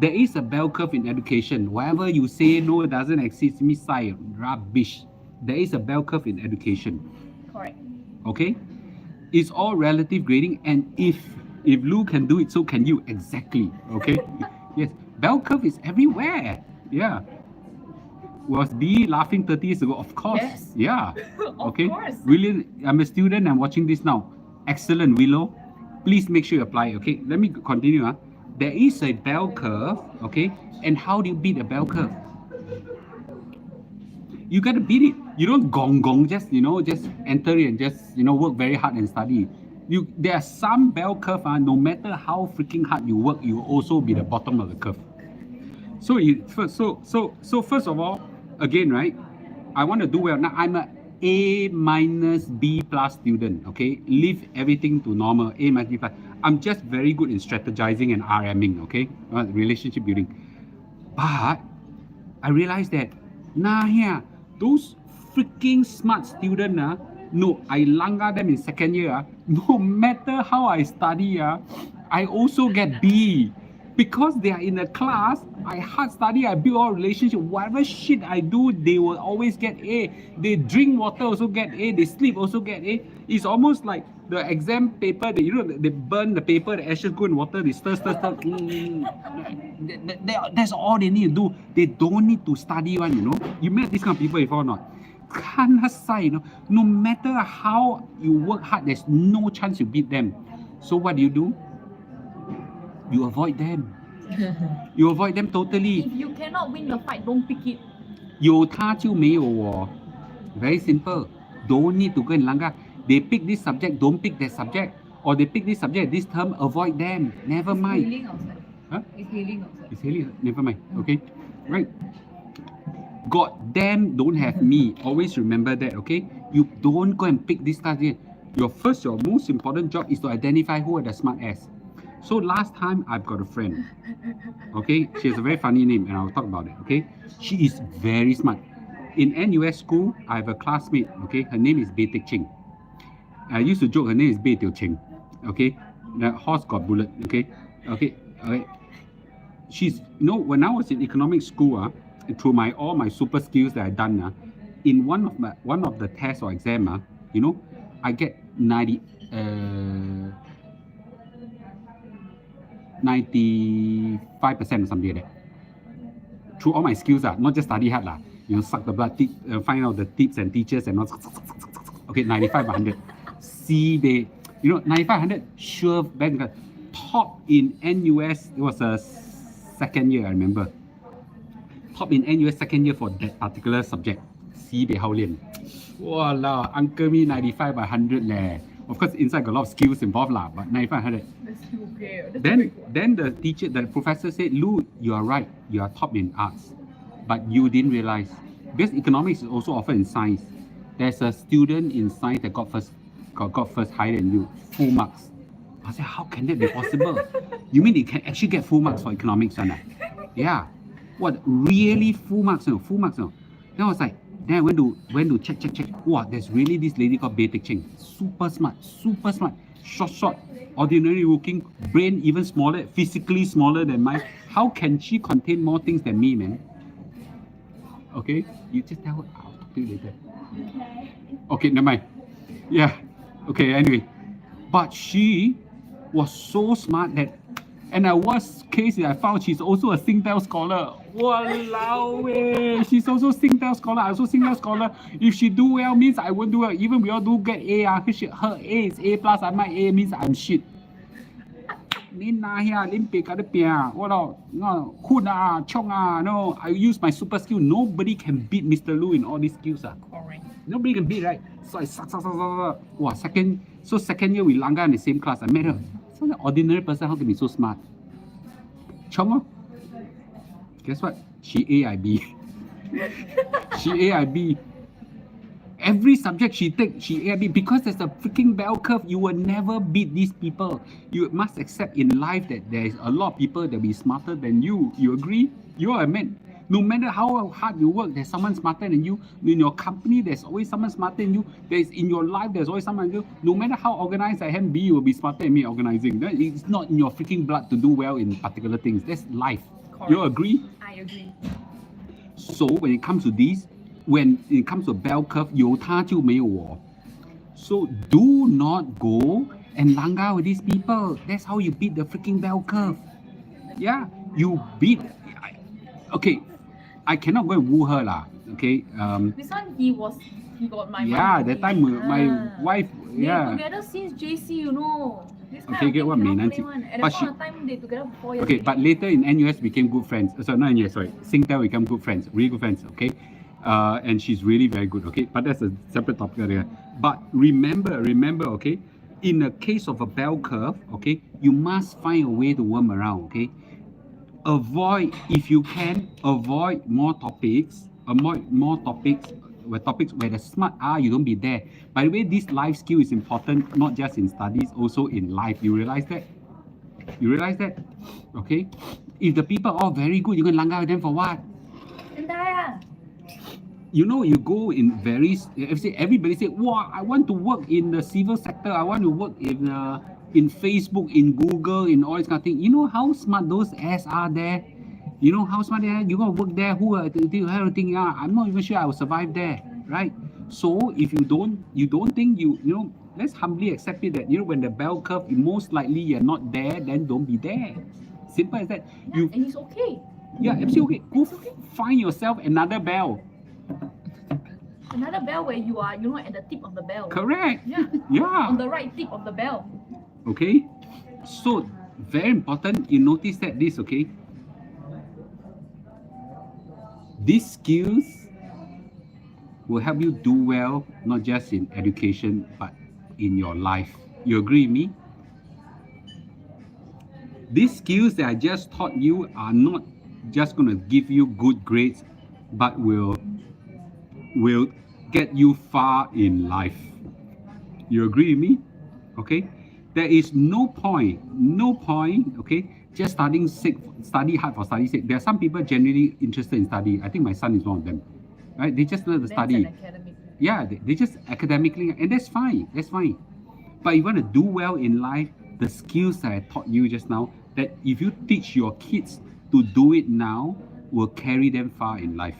There is a bell curve in education. Whatever you say no doesn't exist, misai rubbish. There is a bell curve in education. Correct. Okay? It's all relative grading, and if Lou can do it, so can you. Exactly. Okay? Yes. Bell curve is everywhere. Yeah. Was B laughing 30 years ago? Of course. Yes. Yeah. Of Okay. course. William, I'm a student. I'm watching this now. Excellent, Willow. Please make sure you apply. Okay. Let me continue. There is a bell curve. Okay. And how do you beat a bell curve? You got to beat it. You don't gong, just enter it and just work very hard and study. There are some bell curve. No matter how freaking hard you work, you will also be the bottom of the curve. So first of all, again, right? I want to do well. Now I'm a A minus B plus student. Okay, leave everything to normal. A minus B plus. I'm just very good in strategizing and RMing. Okay, relationship building. But I realized that those freaking smart students, no, I langa them in second year. No matter how I study, I also get B. Because they are in a class, I hard study, I build all relationship. Whatever shit I do, they will always get A. They drink water, also get A. They sleep, also get A. It's almost like the exam paper. They burn the paper, the ashes go in water, they stir. That's all they need to do. They don't need to study one, You met these kind of people before or not? No matter how you work hard, there's no chance you beat them. So what do? You avoid them. You avoid them totally. If you cannot win the fight, don't pick it. 有他就没有我. Very simple. Don't need to go and langa. They pick this subject, don't pick that subject. Or they pick this subject, this term, avoid them. Never mind. Healing outside. Huh? It's healing outside. It's really, never mind. Okay? Right. God damn, don't have me. Always remember that, okay? You don't go and pick this subject. Your most important job is to identify who are the smart ass. So last time I've got a friend, okay? She has a very funny name and I'll talk about it, okay? She is very smart. In NUS school, I have a classmate, okay? Her name is Bei Tek Ching. I used to joke her name is Bei Teo Ching, okay? The horse got bullet, okay? Okay. She's, when I was in economic school, through all my super skills that I done, in one of the tests or exam, I get 95% or something like that. Through all my skills, not just study hard, suck the blood, find out the tips and teachers and all. Okay, 95 100. See, 95 100, sure, top in NUS. It was a second year, I remember. Top in NUS second year for that particular subject. Sibei hao lian. Walao, uncle me 95 by 100 leh. Of course, inside got a lot of skills involved lah, but 95 100. That's okay. Then the professor said, Lou, you are right. You are top in arts, but you didn't realize because economics is also offered in science. There's a student in science that got first higher than you, full marks. I said, how can that be possible? You mean they can actually get full marks for economics, right? Yeah. What, really full marks? No, full marks. No. Then I was like, then I went to check. Wow, there's really this lady called Bei Tek Ching. Super smart. Short, ordinary looking, brain even smaller, physically smaller than mine. How can she contain more things than me, man? Okay, you just tell her, I'll talk to you later. Okay, never mind. Yeah, okay, anyway. But she was so smart that, and the worst case I found she's also a Singtel scholar. Walao eh. She's also Singtel scholar. I also Singtel scholar. If she do well means I won't do well. Even we all do get A. Her A is A plus, my A means I'm shit. Nin na here, limpe kada pia, wala, no, kuna, chonga, no. I use my super skill. Nobody can beat Mr. Lu in all these skills. Correct. Nobody can beat, right? So I suck. Wow, second year we langgar in the same class. I met her. So an ordinary person, how can be so smart? Chong, guess what? She AIB. She AIB. Every subject she takes, she AIB because there's a freaking bell curve. You will never beat these people. You must accept in life that there is a lot of people that will be smarter than you. You agree? You are a man. No matter how hard you work, there's someone smarter than you. In your company, there's always someone smarter than you. There's in your life, there's always someone than you. No matter how organized I am, you will be smarter than me organizing. That it's not in your freaking blood to do well in particular things. That's life. Correct. You agree? I agree. So when it comes to this, when it comes to bell curve, 有他就没有我. So do not go and langgar with these people. That's how you beat the freaking bell curve. Yeah, you beat. Okay, I cannot go and woo her lah. Okay. This one he got my Yeah, money. that time my wife. They Yeah. together since JC, you know. This kind Okay, of get thing what cannot mean, play Nancy. one. At But that point of time, they together for 4 years. Okay, but later in NUS became good friends. Sorry, not NUS, sorry. Singtel became good friends, really good friends, okay? And she's really very good, okay? But that's a separate topic there. But remember, okay? In the case of a bell curve, okay, you must find a way to worm around, okay? Avoid, if you can, avoid more topics, where the smart are, you don't be there. By the way, this life skill is important, not just in studies, also in life. You realize that? You realize that? Okay? If the people are all very good, you're going to langgar with them for what? You know, you go in everybody say, wow, I want to work in the civil sector. I want to work in Facebook, in Google, in all this kind of thing. You know how smart those ass are there? You know how smart they are? You're going to work there. Who are everything? Yeah, I'm not even sure I will survive there, right? So if you don't think you know, let's humbly accept it that, you know, when the bell curve, most likely you're not there, then don't be there. Simple as that. Yeah, and it's okay. Yeah, absolutely okay. Go find yourself another bell. Another bell where you are, you know, at the tip of the bell. Correct. Yeah. Yeah. On the right tip of the bell. Okay. So very important. You notice that this, okay? These skills will help you do well, not just in education, but in your life. You agree with me? These skills that I just taught you are not just going to give you good grades, but will get you far in life. You agree with me? Okay? There is no point, okay, just study hard for study's sake. There are some people genuinely interested in study. I think my son is one of them. Right? They just learn to study. Yeah, they just academically, and that's fine. That's fine. But you want to do well in life, the skills that I taught you just now, that if you teach your kids to do it now, will carry them far in life.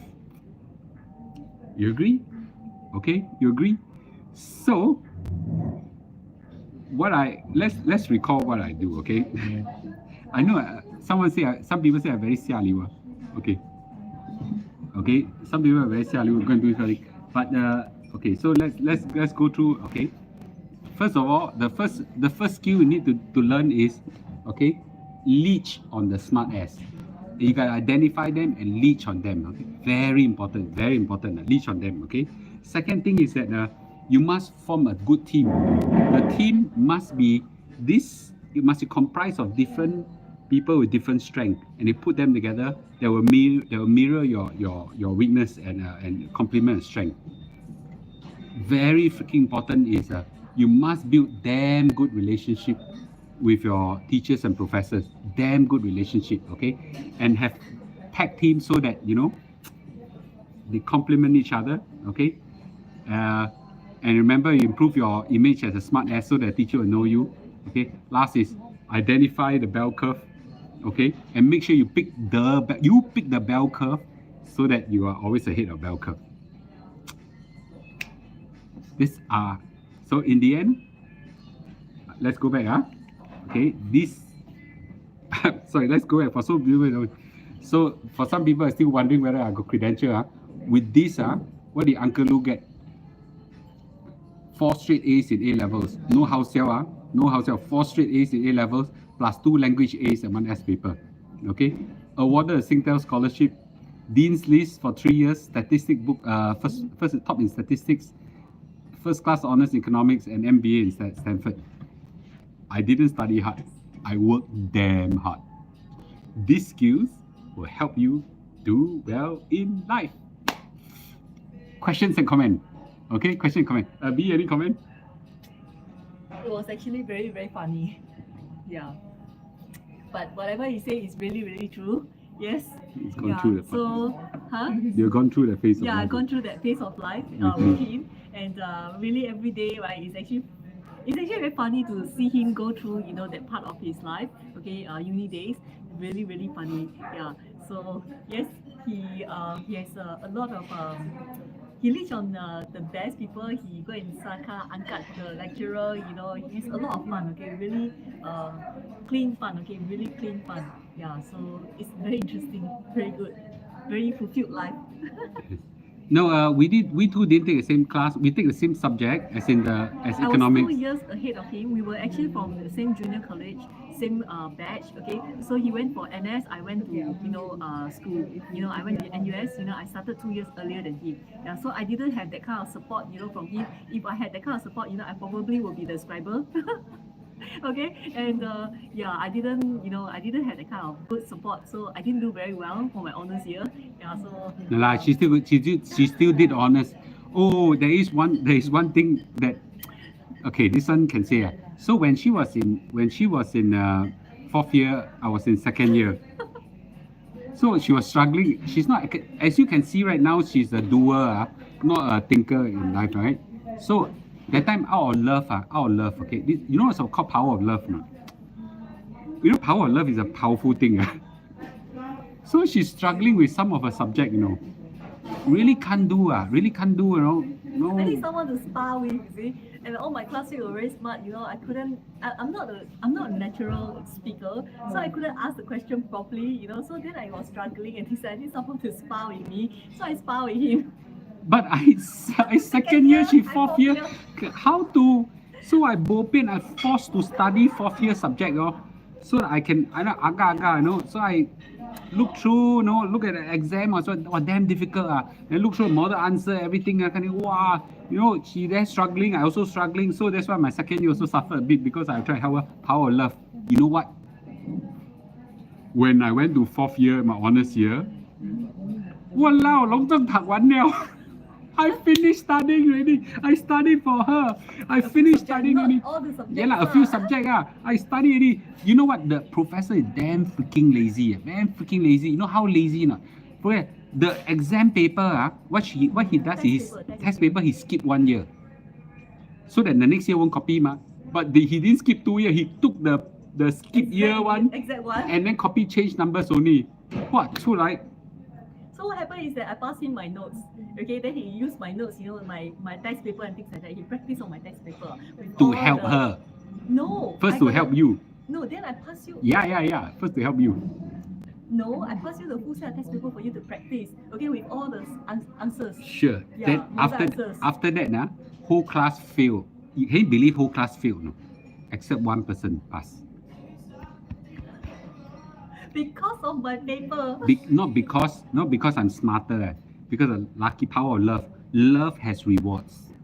You agree? Okay, you agree? So, let's recall what I do. Okay, I know some people say I'm very xialiwa. Okay, some people are very xialiwa. Going to do something, but okay. So let's go through. Okay, first of all, the first skill you need to learn is, okay, leech on the smart ass. You can identify them and leech on them. Okay? Very important. Leech on them. Okay. Second thing is that you must form a good team. The team must be it must be comprised of different people with different strength, and you put them together. They will mirror your weakness and complement strength. Very freaking important is you must build damn good relationship with your teachers and professors. Damn good relationship, okay? And have tag teams so that, you know, they complement each other, okay? And remember, you improve your image as a smart ass so that the teacher will know you, okay? Last is identify the bell curve, okay? And make sure you pick the bell curve so that you are always ahead of bell curve. So in the end, let's go back, okay, sorry, let's go back. So for some people are still wondering whether I got credential. With this, what did Uncle Lu get? 4 straight A's in A levels. No house sale, 4 straight A's in A levels, plus 2 language A's and 1 S paper. Okay, awarded a Singtel scholarship, Dean's List for 3 years, statistic book, first top in statistics, first class honors economics and MBA in Stanford. I didn't study hard. I worked damn hard. These skills will help you do well in life. Questions and comment. Okay, question and comment. B, any comment? It was actually very, very funny. Yeah. But whatever he said is really, really true. Yes. It's gone through the So, You've gone through the phase of Yeah, life. I've gone through that phase of life with him, and really every day, right, it's actually very funny to see him go through, that part of his life. Okay, uni days, really, really funny. Yeah. So yes, he has a lot of he leads on the best people. He go and angkat the lecturer. He has a lot of fun. Okay, really clean fun. Okay, really clean fun. Yeah. So it's very interesting, very good, very fulfilled life. No, we too didn't take the same class. We take the same subject as I economics. was 2 years ahead of him. We were actually from the same junior college, same batch. Okay, so he went for NS. I went to school. I went to NUS. I started 2 years earlier than him. Yeah, so I didn't have that kind of support. From him. If I had that kind of support, I probably would be the scriber. Okay, and I didn't have that kind of good support, so I didn't do very well for my honors year. Yeah, so No lah, she still did honors. Oh, there is one thing that, okay, this one can say. So when she was in 4th year, I was in 2nd year. So she was struggling. She's not, as you can see right now, she's a doer, not a thinker in life, right? So that time out of love, okay. You know what's called power of love, no? Power of love is a powerful thing. So she's struggling with some of her subject, Really can't do, No. I need someone to spar with, you see. And all my classmates were very smart, I'm not a natural speaker, so I couldn't ask the question properly, So then I was struggling, and he said I need someone to spar with me, so I spar with him. But I 2nd year, she 4th year. How to? So I bopian, I forced to study 4th year subject, so that I can, So I look through, look at the exam, also, damn difficult, Then look through model answer, everything, wow, she there struggling, I also struggling, so that's why my 2nd year also suffered a bit because I tried to help her, power of love. You know what? When I went to 4th year, my honors year, walao, 龙正读完了。I finished studying already. I studied for her. I finished studying already. All the subjects. Yeah, a few subjects. I studied already. You know what? The professor is damn freaking lazy. Damn freaking lazy. You know how lazy not? The exam paper, what he does is test paper, he skipped 1 year. So that the next year won't copy ma. But he didn't skip 2 years. He took the skip year one and then copy change numbers only. What? So like. So what happened is that I passed him my notes. Okay, then he used my notes, my test paper and things like that. He practiced on my test paper. To help her. No. First to help you. No, then I pass you. Yeah. First to help you. No, I pass you the full set of test paper for you to practice. Okay, with all the answers. Sure. Yeah, Then after that, whole class failed. Can you believe whole class failed? No, except one person passed. Because of my paper. Not because I'm smarter. Because of lucky power of love. Love has rewards.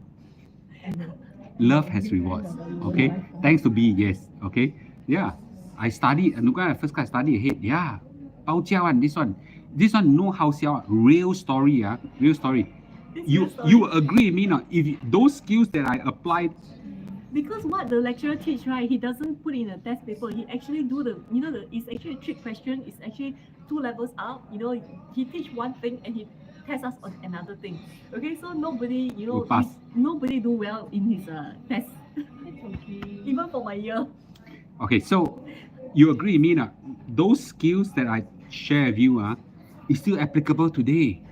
Love has rewards. Okay. Thanks to B. Yes. Okay. Yeah. I studied. Look at first class. Study ahead. Yeah. 包教 one. This one no how sell. Real story. Real story. You agree with me not? If those skills that I applied. Because what the lecturer teach, right, he doesn't put in a test paper. He actually do it's actually a trick question. It's actually 2 levels up. He teach one thing and he tests us on another thing. Okay, so nobody, nobody do well in his test. Even for my year. Okay, so you agree with me now? Those skills that I share with you is still applicable today.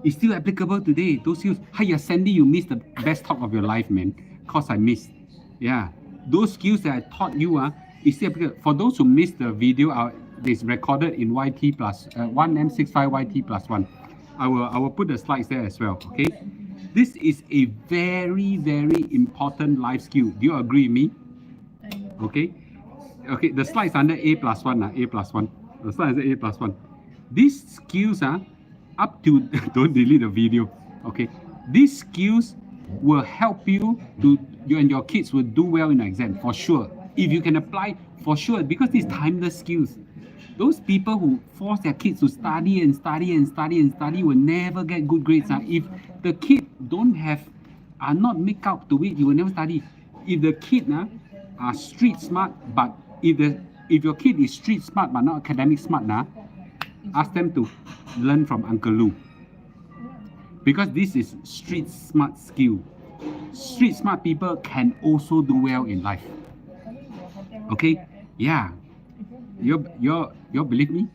It's still applicable today. Those skills. Hiya, Sandy, you missed the best talk of your life, man. Cause I missed. Yeah. Those skills that I taught you is still applicable. For those who missed the video, it's recorded in YT plus 1M65YT plus 1. I will put the slides there as well. Okay. This is a very, very important life skill. Do you agree with me? Okay. Okay, the slide's under A plus one, A plus one. The slide is A plus one. These skills are up to, don't delete the video, okay? These skills will help you and your kids will do well in the exam, for sure. If you can apply, for sure, because these timeless skills. Those people who force their kids to study and study and study and study will never get good grades. If the kid are not make up to it, you will never study. If the kid are street smart, but if your kid is street smart but not academic smart, ask them to learn from Uncle Lou. Because this is street smart skill. Street smart people can also do well in life. Okay? Yeah. You believe me?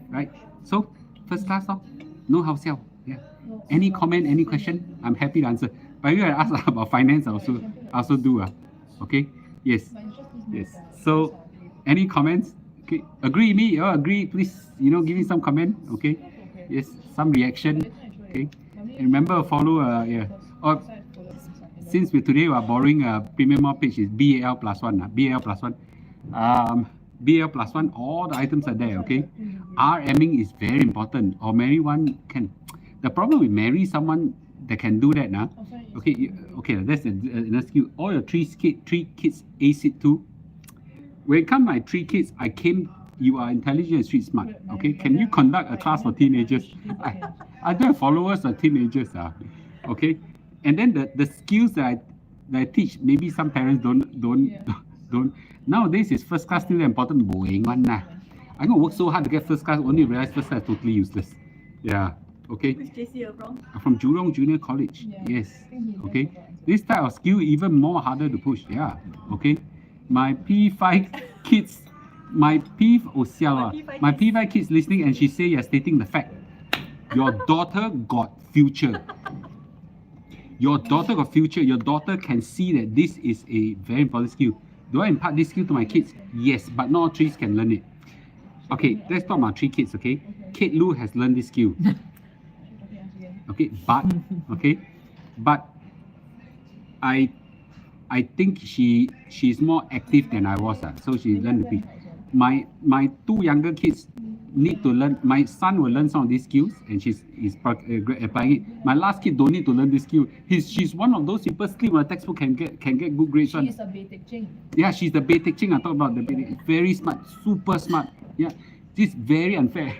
Right? So, first class, no house sell. Yeah. Any comment, any question? I'm happy to answer. But you ask about finance, I also do. Okay? Yes. Yes. So, any comments? Okay. Agree with me? You all agree? Please, give me some comment. Okay? Yes. Some reaction. Okay? And remember, follow, Or, since today we are borrowing a premium page, is BAL plus one. BAL plus one. BAL plus one, all the items are there, okay? RMing is very important, or marry one can. The problem with marry someone that can do that, okay, that's another skill. All your three kids ace it too. When it comes to my 3 kids, you are intelligent and street smart, okay? Can you conduct a class for teenagers? I don't have followers or teenagers, okay? And then the skills that I teach, maybe some parents don't. Nowadays, is first class still important. I'm gonna work so hard to get first class, only realize first class is totally useless. Yeah. Okay. Which JC you're from? From Jurong Junior College. Yes. Okay. This type of skill even more harder to push. Yeah. Okay. My P5 kids, my P5 kids listening, and she say you're stating the fact. Your daughter got future. Your daughter got future. Your daughter can see that this is a very important skill. Do I impart this skill to my kids? Yes, but not all 3 can learn it. Okay, let's talk about 3 kids, okay? Kate Lou has learned this skill. Okay, but I think she's more active than I was, so she learned to be. My 2 younger kids need to learn. My son will learn some of these skills, and she's applying it. My last kid don't need to learn this skill. She's one of those people sleep on a textbook can get good grades. She is a leaching. Yeah, she's the leaching. I talk about the very smart, super smart. Yeah, this is very unfair.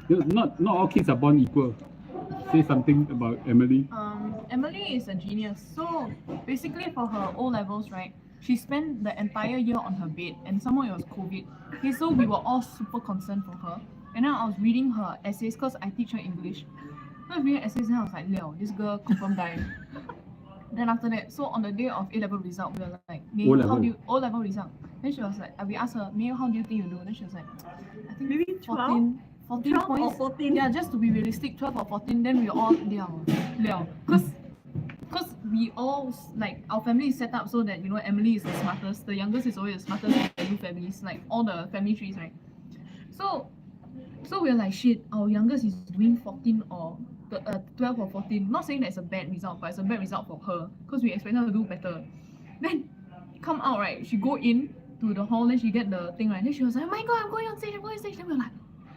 Not all kids are born equal. Say something about Emily. Emily is a genius. So basically, for her O levels, right? She spent the entire year on her bed, and somehow it was COVID. Okay, so we were all super concerned for her. And then I was reading her essays because I teach her English. So I was reading essays, and I was like, Leo, this girl confirm died. Then after that, so on the day of A-level result, we were like, May, how do you O-level result? Then she was like, we asked her, May, how do you think you do? Then she was like, I think Maybe 12? 14 12 points. or 14? Yeah, just to be realistic, 12 or 14. Then we all Leo. Because we all, like, our family is set up so that, Emily is the smartest. The youngest is always the smartest in the new families, like all the family trees, right? So we're like, shit, our youngest is doing 14 or 12 or 14. Not saying that it's a bad result, but it's a bad result for her because we expect her to do better. Then come out, right? She go in to the hall, then she get the thing, right? Then she was like, oh my god, I'm going on stage. Then we're like,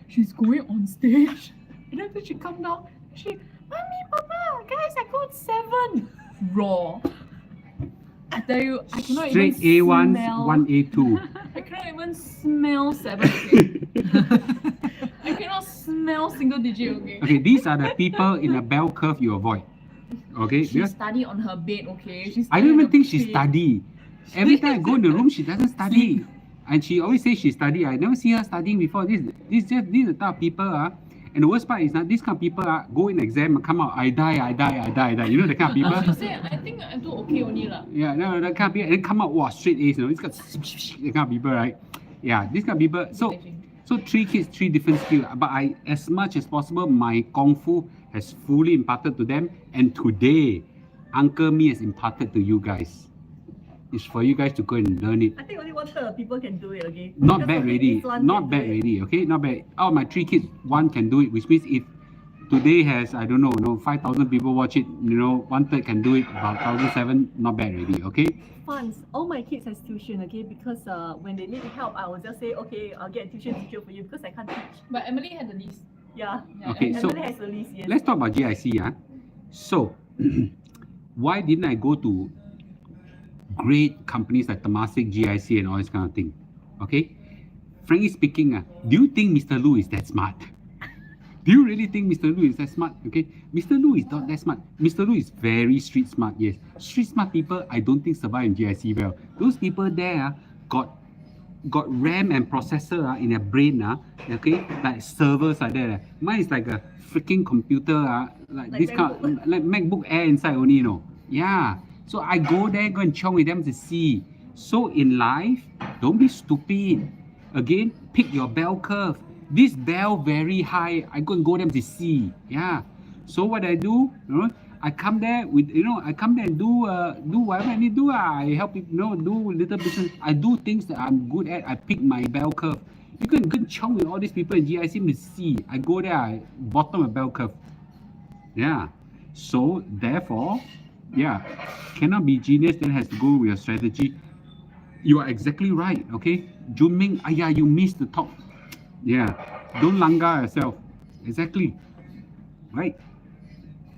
she's going on stage. And then she come down, Mommy, Papa, guys, I got 7. Raw. I tell you, I cannot Straight even A1, smell. 1 A2. I cannot even smell 7. I cannot smell single digit. Okay, these are the people in a bell curve you avoid. Okay, She study on her bed. Okay, I don't even think she study. Every time I go in the room, she doesn't study. And she always says she study. I never see her studying before. These are the type of people. And the worst part is that these kind of people go in exam and come out, I die. You know the kind of people? She say, I think I do okay only lah. Yeah, no, that kind of people, and then come out, wow, straight A's, It's got the kind of people, right? Yeah, these kind of people. So 3 kids, 3 different skills. But as much as possible, my Kung Fu has fully imparted to them. And today, Uncle Me has imparted to you guys. It's for you guys to go and learn it. I think only 1/3 of people can do it, okay? Not bad already. Not bad already, okay? Not bad. Out of my 3 kids, 1 can do it, which means if today has, I don't know, 5,000 people watch it, one third can do it, about 1,007, not bad already, okay? Funds. All my kids has tuition, okay? Because when they need help, I will just say, okay, I'll get a tuition teacher for you because I can't teach. But Emily had the list. Yeah. Okay, so Emily has the list, yes. let's talk about GIC. So, why didn't I go to great companies like Temasek, GIC, and all this kind of thing? Okay, frankly speaking, do you think Mr. Lu is that smart? Do you really think Mr. Lu is that smart? Okay, Mr. Lu is not that smart. Mr. Lu is very street smart, yes. Street smart people, I don't think survive in GIC well. Those people there got RAM and processor in their brain, okay, like servers like that. Mine is like a freaking computer, like this MacBook. kind, like MacBook Air inside only, Yeah. So I go there, go and chong with them to see. So in life, don't be stupid. Again, pick your bell curve. This bell very high, I go them to see. Yeah. So what I do, I come there with, I come there and do whatever I need to do. I help people, do little business. I do things that I'm good at. I pick my bell curve. You can go chong with all these people in GIC to see. I go there, I bottom a bell curve. Yeah. So therefore, yeah, cannot be genius, then has to go with your strategy. You are exactly right, okay? Junming, you missed the top. Yeah, don't langgar yourself. Exactly. Right?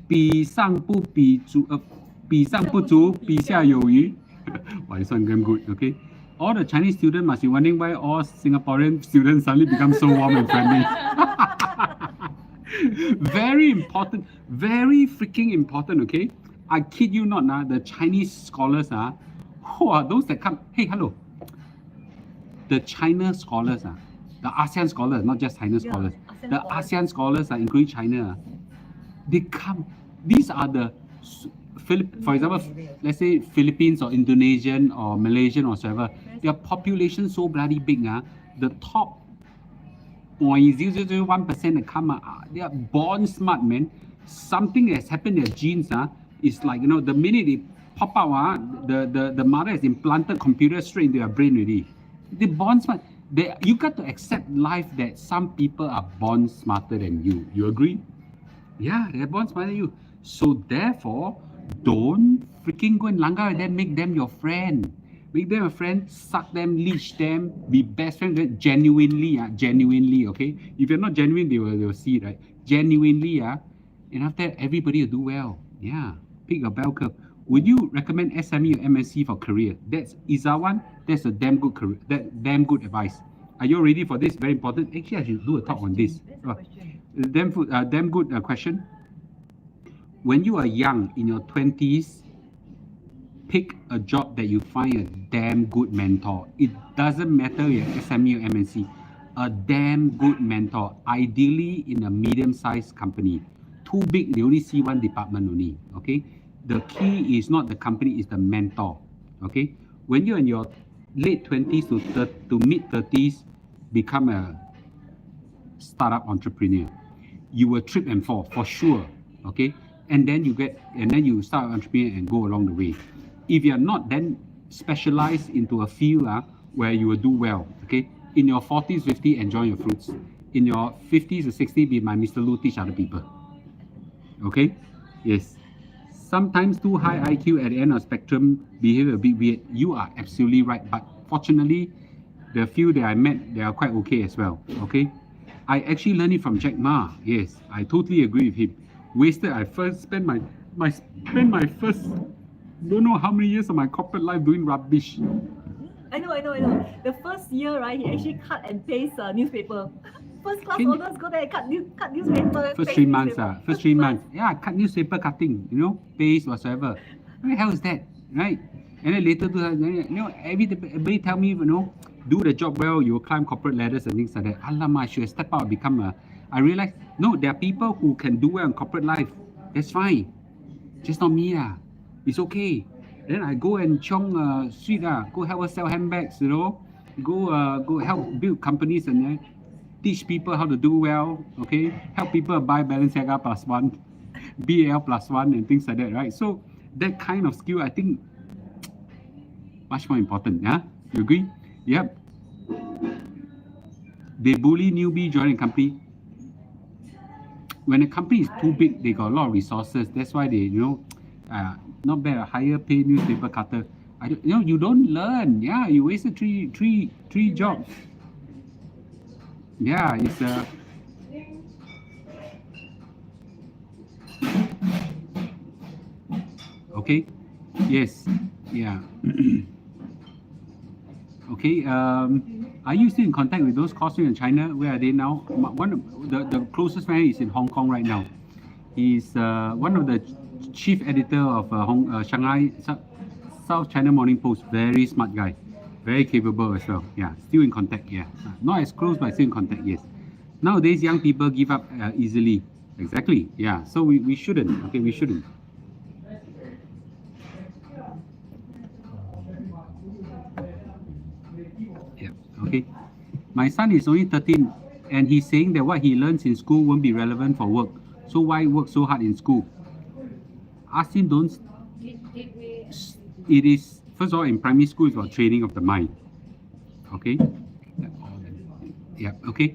比上不比足, 比上不足, 比下有余. Wow, this one damn good, okay? All the Chinese students must be wondering why all Singaporean students suddenly become so warm and friendly. Very important, very freaking important, okay? I kid you not, the Chinese scholars, who are those that come, hey, hello. The China scholars, the ASEAN scholars, not just China scholars. The ASEAN scholars, including China, they come. These are the, for example, let's say Philippines or Indonesian or Malaysian or whatever. Their population so bloody big. The top 0.0001% that come, they are born smart, man. Something that's happened in their genes, is like, the minute they pop out, the mother has implanted computers straight into their brain already. They born smart. You got to accept life that some people are born smarter than you. You agree? Yeah, they're born smarter than you. So therefore, don't freaking go and langgar with them, make them your friend. Make them a friend, suck them, leash them, be best friends genuinely, okay? If you're not genuine, they will see it, right? Genuinely, and after that, everybody will do well. Yeah, pick your bell curve. Would you recommend SME or MNC for career? That's Izawan. That's a damn good career. Damn good advice. Are you ready for this? Very important. Actually, I should do a talk on this. Damn good question. When you are young, in your 20s, pick a job that you find a damn good mentor. It doesn't matter if you're SME or MNC. A damn good mentor, ideally in a medium-sized company. Too big, they only see one department only. Okay. The key is not the company, it's the mentor. Okay. When you're in your late 20s to mid 30s, become a startup entrepreneur. You will trip and fall for sure. Okay. And then you start entrepreneur and go along the way. If you're not, then specialize into a field where you will do well. Okay. In your 40s, 50s, enjoy your fruits. In your 50s or 60s, be my Mr. Lu, teach other people. Okay? Yes. Sometimes too high IQ at the end of the spectrum behave a bit weird. You are absolutely right. But fortunately, the few that I met, they are quite okay as well. Okay? I actually learned it from Jack Ma. Yes, I totally agree with him. Wasted. I first spent my first don't know how many years of my corporate life doing rubbish. I know. The first year, right, he actually cut and paste newspaper. First class owners go there and cut newspaper. First 3 months, first 3 months. Yeah, cut newspaper cutting, paste whatsoever. What the hell is that, right? And then later, everybody tell me, do the job well, you will climb corporate ladders and things like that. Alamak, I should have stepped out and become I realized, no, there are people who can do well in corporate life. That's fine. Just not me. It's okay. Then I go and chong street, go help her sell handbags, go help build companies and then teach people how to do well, okay? Help people buy Balenciaga +1, BAL +1 and things like that, right? So that kind of skill, I think, much more important, yeah? You agree? Yep. They bully newbie joining company. when a company is too big, they got a lot of resources. That's why they, not bad, a higher paid newspaper cutter. You don't learn. Yeah, you wasted three jobs. Yeah, it's okay. Yes. Yeah. Okay. Are you still in contact with those courses in China? Where are they now? One of the closest friend is in Hong Kong right now. He's one of the chief editor of Shanghai South China Morning Post. Very smart guy, very capable as well. Yeah, still in contact. Yeah, not as close, but still in contact. Yes. Nowadays, young people give up easily. Exactly. Yeah. So we shouldn't. Okay, we shouldn't. Yeah. Okay. My son is only 13, and he's saying that what he learns in school won't be relevant for work. So why work so hard in school? Ask him, don't. It is, first of all, in primary school, it's about training of the mind. Okay? Yeah, okay.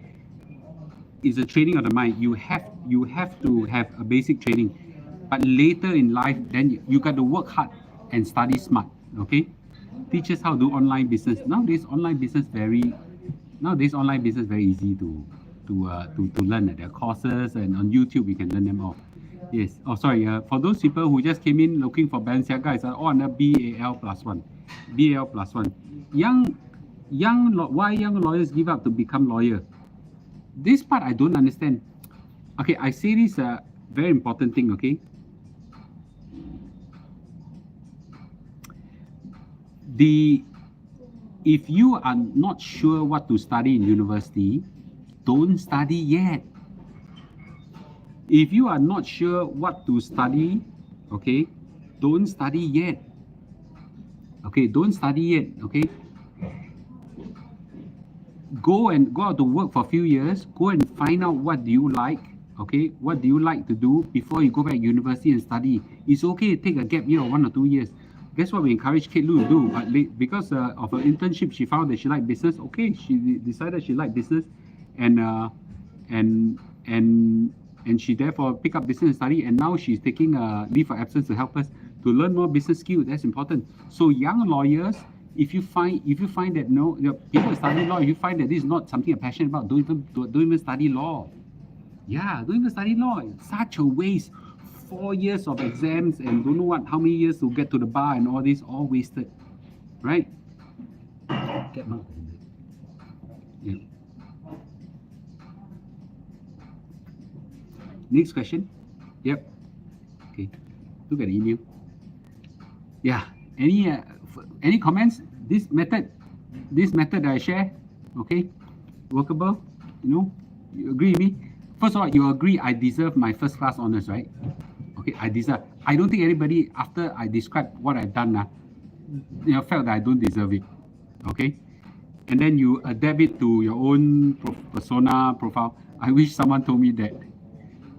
It's a training of the mind. You have to have a basic training. But later in life, then you got to work hard and study smart. Okay? Teach us how to do online business. Nowadays, online business very easy to learn. There are courses, and on YouTube you can learn them all. Yes. Oh, sorry. For those people who just came in looking for Balenciaga, it's all under BAL plus one. BAL plus one. Why young lawyers give up to become lawyer? This part I don't understand. Okay, I say this very important thing. Okay. If you are not sure what to study in university, don't study yet. If you are not sure what to study, okay, don't study yet. Okay, don't study yet. Okay. Go out to work for a few years. Go and find out what do you like. Okay, what do you like to do before you go back to university and study. It's okay to take a gap year of 1 or 2 years. That's what we encourage Kate Lu to do. But because of her internship, she found that she liked business. Okay, she decided she liked business, and she therefore picked up business and study. And now she's taking a leave of absence to help us to learn more business skills. That's important. So young lawyers, if you find that people study law, if you find that this is not something you're passionate about, don't even study law. Yeah, don't even study law. It's such a waste. 4 years of exams and don't know how many years to get to the bar and all this, all wasted, right? Get out. Yeah. Next question. Yep. Okay. Look at the email. Yeah. Any comments? This method that I share, okay, workable? You agree with me? First of all, you agree I deserve my first class honors, right? Okay, I deserve. I don't think anybody, after I describe what I've done, felt that I don't deserve it. Okay, and then you adapt it to your own persona profile. I wish someone told me that.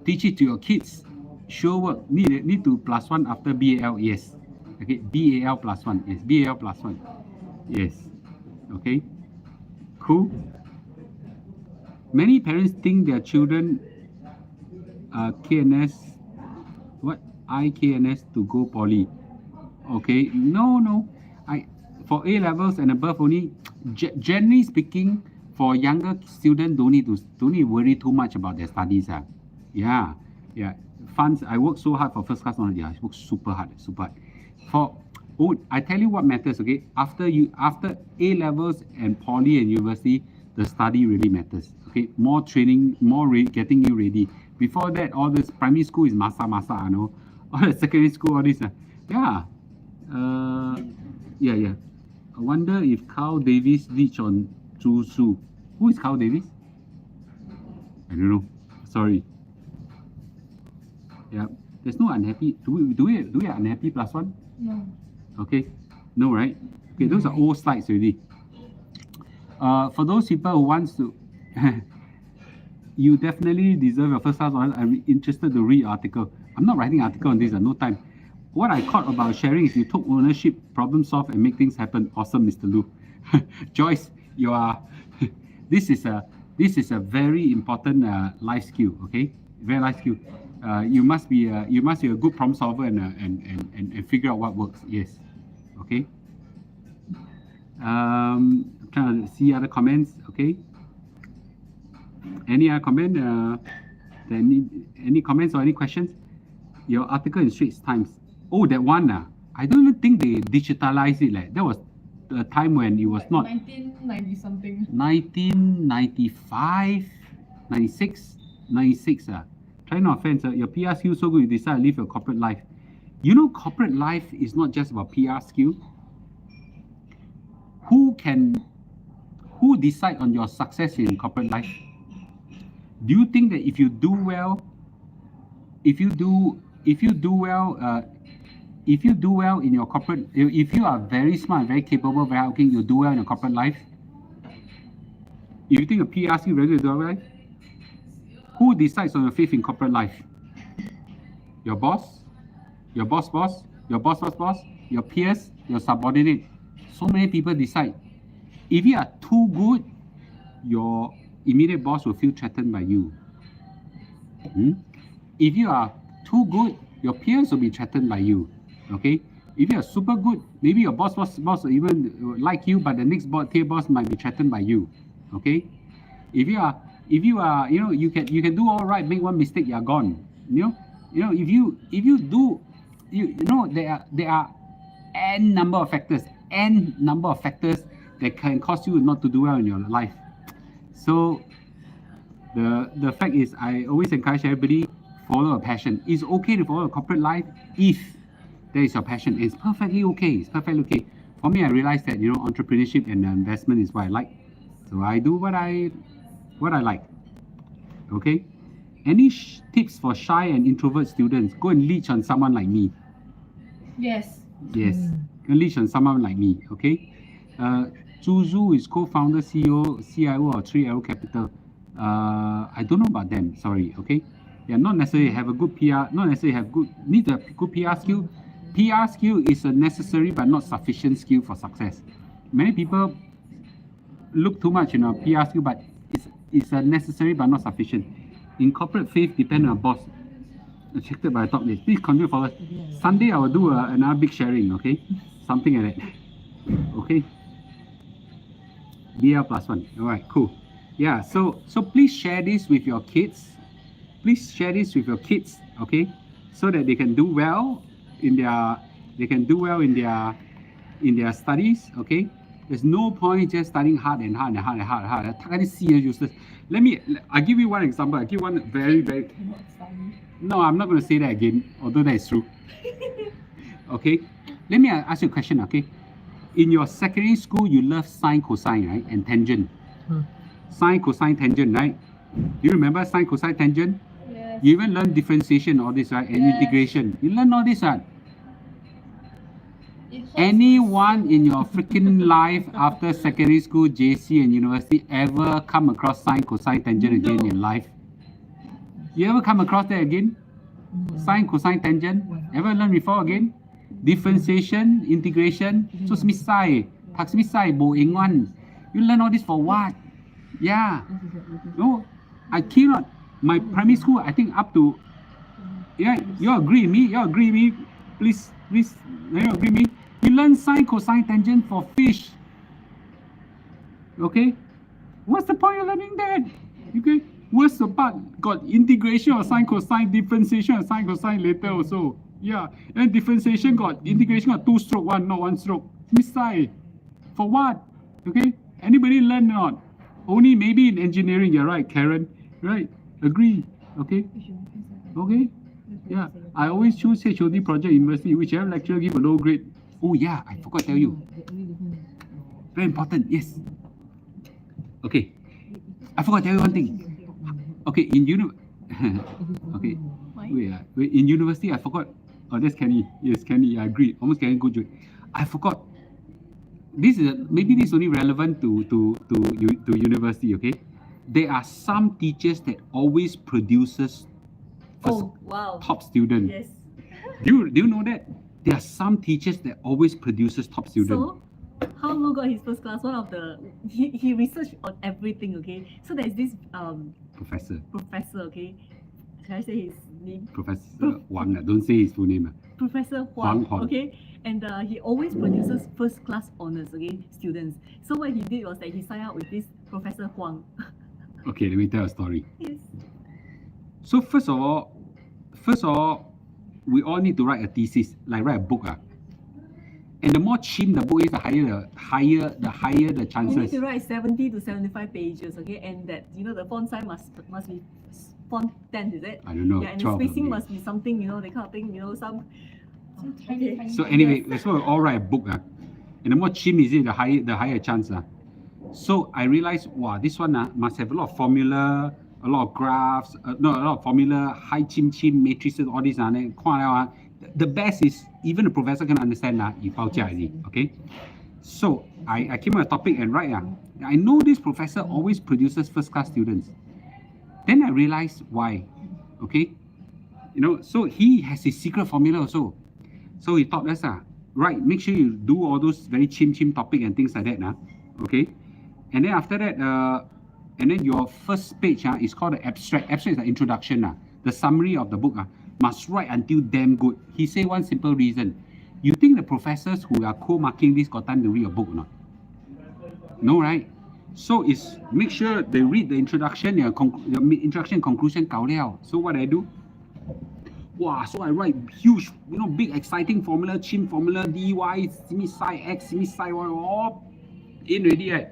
Teach it to your kids. Sure work. Need to +1 after BAL. Yes. Okay, BAL +1. Yes, BAL +1. Yes. Okay. Cool. Many parents think their children KNS, IKNS to go poly. Okay, no. For A levels and above only. Generally speaking, for younger students, don't need to worry too much about their studies. Yeah. Funds. I work so hard for first class honors. Yeah, I work super hard. I tell you what matters. Okay, after A levels and poly and university, the study really matters. Okay, more training, getting you ready. Before that, all this primary school is masa, all the secondary school, all this. Yeah. Yeah. I wonder if Carl Davis leech on Zhu Su. Who is Carl Davis? I don't know. Sorry. Yeah. There's no unhappy. Do we have unhappy +1? No. Okay. No, right? Okay, those are old slides already. For those people who wants to, you definitely deserve your first class honors. I'm interested to read article. I'm not writing article on this. No time. What I caught about sharing is you took ownership, problem solve, and make things happen. Awesome, Mr. Lu. Joyce, you are. This is a very important life skill. Okay, Very life skill. You must be a good problem solver and figure out what works. Yes. Okay. Trying to see other comments. Okay. Any other comment? Any comments or any questions? Your article in Straits Times. Oh, that one. I don't even think they digitalized it. That was a time when it was not 1990 something. 1995, 96. Try not offense. Your PR skill so good you decide to live your corporate life. You know, corporate life is not just about PR skill. Who decide on your success in corporate life? Do you think that if you do well in your corporate, if you are very smart, very capable, very hardworking, you do well in your corporate life? If you think a PR skill very good in your life, who decides on your fate in corporate life? Your boss, your boss, your boss, your peers, your subordinate. So many people decide. If you are too good, your immediate boss will feel threatened by you. If you are too good, your peers will be threatened by you. Okay? If you are super good, maybe your boss will even like you, but the next tier boss might be threatened by you. Okay? If you are, you can do all right, make one mistake, you're gone. If you do, there are n number of factors that can cause you not to do well in your life. So the fact is, I always encourage everybody follow a passion. It's okay to follow a corporate life if that is your passion. It's perfectly okay. For me, I realized that entrepreneurship and investment is what I like. So I do what I like. Okay. Any tips for shy and introvert students? Go and leech on someone like me. Yes. Yes. Go and leech on someone like me. Okay. Zuzu is co-founder, CEO, CIO of 3 Arrow Capital. I don't know about them. Sorry. Okay. Yeah, not necessarily have a good PR. Not necessarily need to have good PR skill. PR skill is a necessary but not sufficient skill for success. Many people look too much in a PR skill, but it's a necessary but not sufficient. In corporate faith, depend on a boss. Checked by the top list. Please continue for us. Sunday I will do another big sharing. Okay, something like that. Okay. BL+1. All right, cool. Yeah. So please share this with your kids. Okay, so that they can do well in their studies. Okay. There's no point just studying hard. Useless. I'll give you one example. I'll give one very. No, I'm not going to say that again, although that is true. Okay. Let me ask you a question. Okay. In your secondary school, you love sine, cosine, right? And tangent. Sine, cosine, tangent, right? Do you remember sine, cosine, tangent? Yes. You even learn differentiation, all this, right? And integration. You learn all this, right? Anyone in your freaking life after secondary school, JC and university ever come across sine, cosine, tangent again in life? You ever come across that again? Sine, cosine, tangent? Ever learn before again? Differentiation, integration. So smisai, bo ingwan. You learn all this for what? Yeah. No, I cannot. My primary school, I think up to. Yeah, you agree with me? Please, you agree with me? You learn sine, cosine, tangent for fish. Okay? What's the point of learning that? Okay? What's the part? Got integration of sine, cosine, differentiation of sine, cosine later also. Yeah. And differentiation got integration got 2 stroke, not 1 stroke. Misai. For what? Okay? Anybody learn or not? Only maybe in engineering, you're right, Karen. Right? Agree. Okay? Okay? Yeah. I always choose HOD project university, whichever lecturer give a low grade. Oh yeah, I forgot to tell you. Very important, yes. Okay. I forgot to tell you one thing. Okay, in university, I forgot. Oh, that's Kenny. Yes, Kenny, I agree. Almost Kenny, good job. I forgot. Maybe this is only relevant to university, okay? There are some teachers that always produces top student. Yes. Do you know that? There are some teachers that always produces top student. So, how Lu got his first class? He researched on everything. Okay, so there's this Professor. Okay, Can I say his name? Professor Wang, don't say his full name. Professor Huang, Huang. okay? And he always produces first class honors, okay, students. So what he did was that he signed up with this Professor Huang. Okay, let me tell a story. Yes. So first of all, we all need to write a thesis, like write a book. And the more chim the book is, the higher the chances. You need to write 70 to 75 pages, okay? And that, the font size must be font 10, is it? I don't know, Yeah, and the 12 spacing maybe. must be something, that kind of thing, some... Tiny, Okay. tiny. So anyway, so we all write a book. And the more chim is it, the higher chance. So I realized, wow, this one must have a lot of formula, a lot of graphs, a lot of formula, high chim matrices, all this. The best is, even the professor can understand, you already, okay? So I came up with a topic and write. I know this professor always produces first class students. Then I realized why, okay? So he has his secret formula also. So he taught us, right, make sure you do all those very chim topic and things like that, okay? And then after that, and then your first page is called the abstract. Abstract is the introduction, the summary of the book must write until damn good. He say one simple reason. You think the professors who are co-marking this got time to read a book or not? No, right? So it's make sure they read the introduction, your introduction, conclusion, 搞了. So what I do? Wow, so I write huge, big exciting formula, chim formula, dy, simi psi x, simi psi y, all in already, right?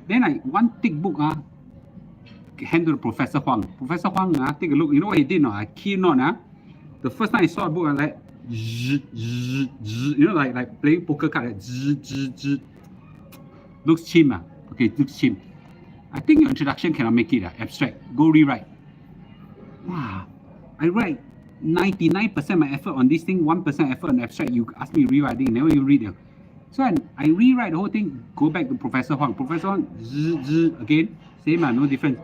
Then one thick book, hand to the Professor Huang. Professor Huang, take a look. You know what he did? I keyed on. The first time I saw a book, I like, like playing poker card. Looks chim. Okay, looks chim. I think your introduction cannot make it. Abstract. Go rewrite. Wow, I write 99% my effort on this thing, 1% effort on abstract. You ask me rewriting, never you read it. So I rewrite the whole thing, go back to Professor Huang. Professor Huang, again, same, no difference.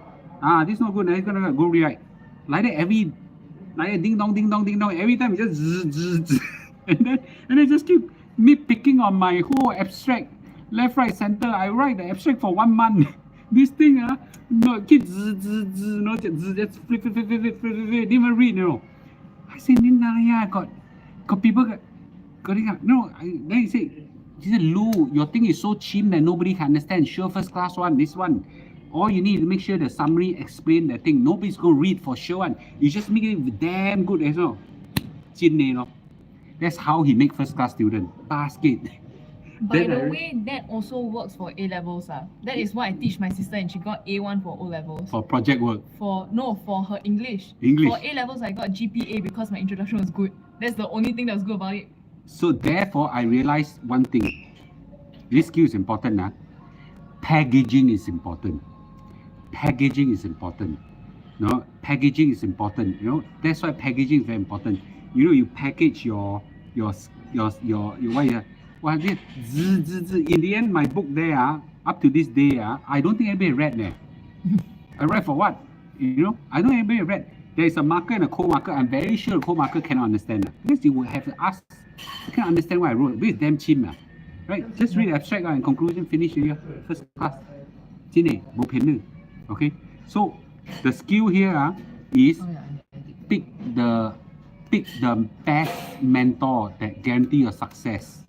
This is not good, it's gonna go rewrite. Like that ding dong, every time it's just and then just keep me picking on my whole abstract, left, right, center. I write the abstract for 1 month. This thing, keep just flip, didn't even read, I said, got people got it. No, then he said, Lou, your thing is so cheap that nobody can understand. Sure, first class one, this one. All you need to make sure the summary explain the thing. Nobody's going to read for sure one. You just make it damn good as well. That's how he make first class student. Basket. By the way, that also works for A levels. That is what I teach my sister, and she got A1 for O levels. For project work. For her English. English. For A levels, I got GPA because my introduction was good. That's the only thing that was good about it. So therefore, I realized one thing. This skill is important. Packaging is important. Packaging is important. No, packaging is important. That's why packaging is very important. You package your what is it? In the end, my book there, up to this day, I don't think anybody read there. I read for what? I don't think anybody read. There is a marker and a co-marker. I'm very sure the co-marker cannot understand. Because you will have to ask. You can't understand what I wrote. This is damn cheap. Right? Just read the abstract and conclusion, finish here. First class. Okay? So the skill here is pick the best mentor that guarantee your success.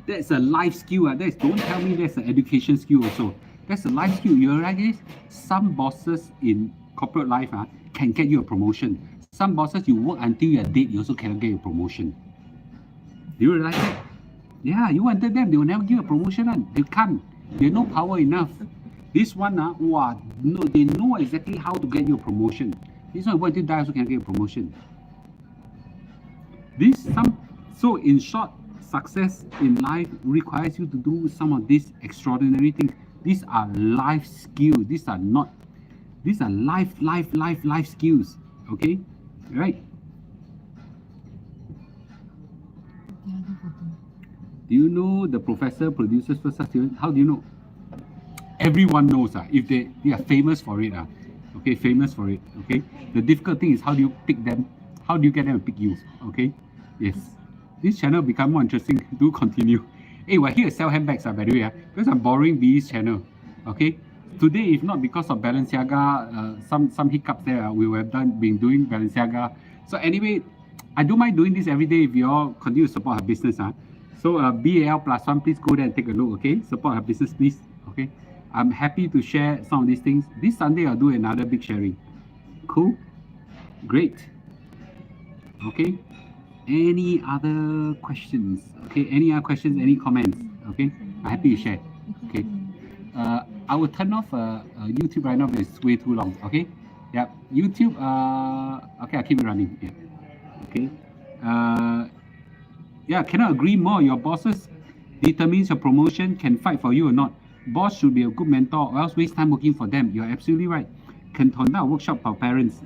That's a life skill. Don't tell me that's an education skill also. That's a life skill. You realize this? Some bosses in corporate life can get you a promotion. Some bosses, you work until you're dead, you also cannot get a promotion. Do you realize that? Yeah, you want them, they will never give you a promotion. They can't. They have no power enough. This one, they know exactly how to get you a promotion. This one, until die, also cannot get a promotion. So in short, success in life requires you to do some of these extraordinary things. These are life skills. These are life skills. Okay? Right? Do you know the professor produces first class students? How do you know? Everyone knows if they are famous for it. Okay, famous for it. Okay. The difficult thing is how do you pick them? How do you get them to pick you? Okay. Yes. This channel become more interesting. Do continue. Hey, we're here to sell handbags, by the way, because I'm borrowing this channel. Okay. Today, if not because of Balenciaga, some hiccups there, we would have been doing Balenciaga. So anyway, I don't mind doing this every day if you all continue to support her business. So BAL+1, please go there and take a look, okay? Support her business, please, okay? I'm happy to share some of these things. This Sunday, I'll do another big sharing. Cool? Great. Okay? Any other questions? Okay, any other questions, any comments? Okay, I'm happy to share. Okay. I will turn off YouTube right now because it's way too long. Okay. Yeah. YouTube. Okay, I'll keep it running. Yeah. Okay. Yeah. Cannot agree more. Your bosses determines your promotion can fight for you or not. Boss should be a good mentor, or else waste time working for them. You're absolutely right. Can conduct a workshop for parents.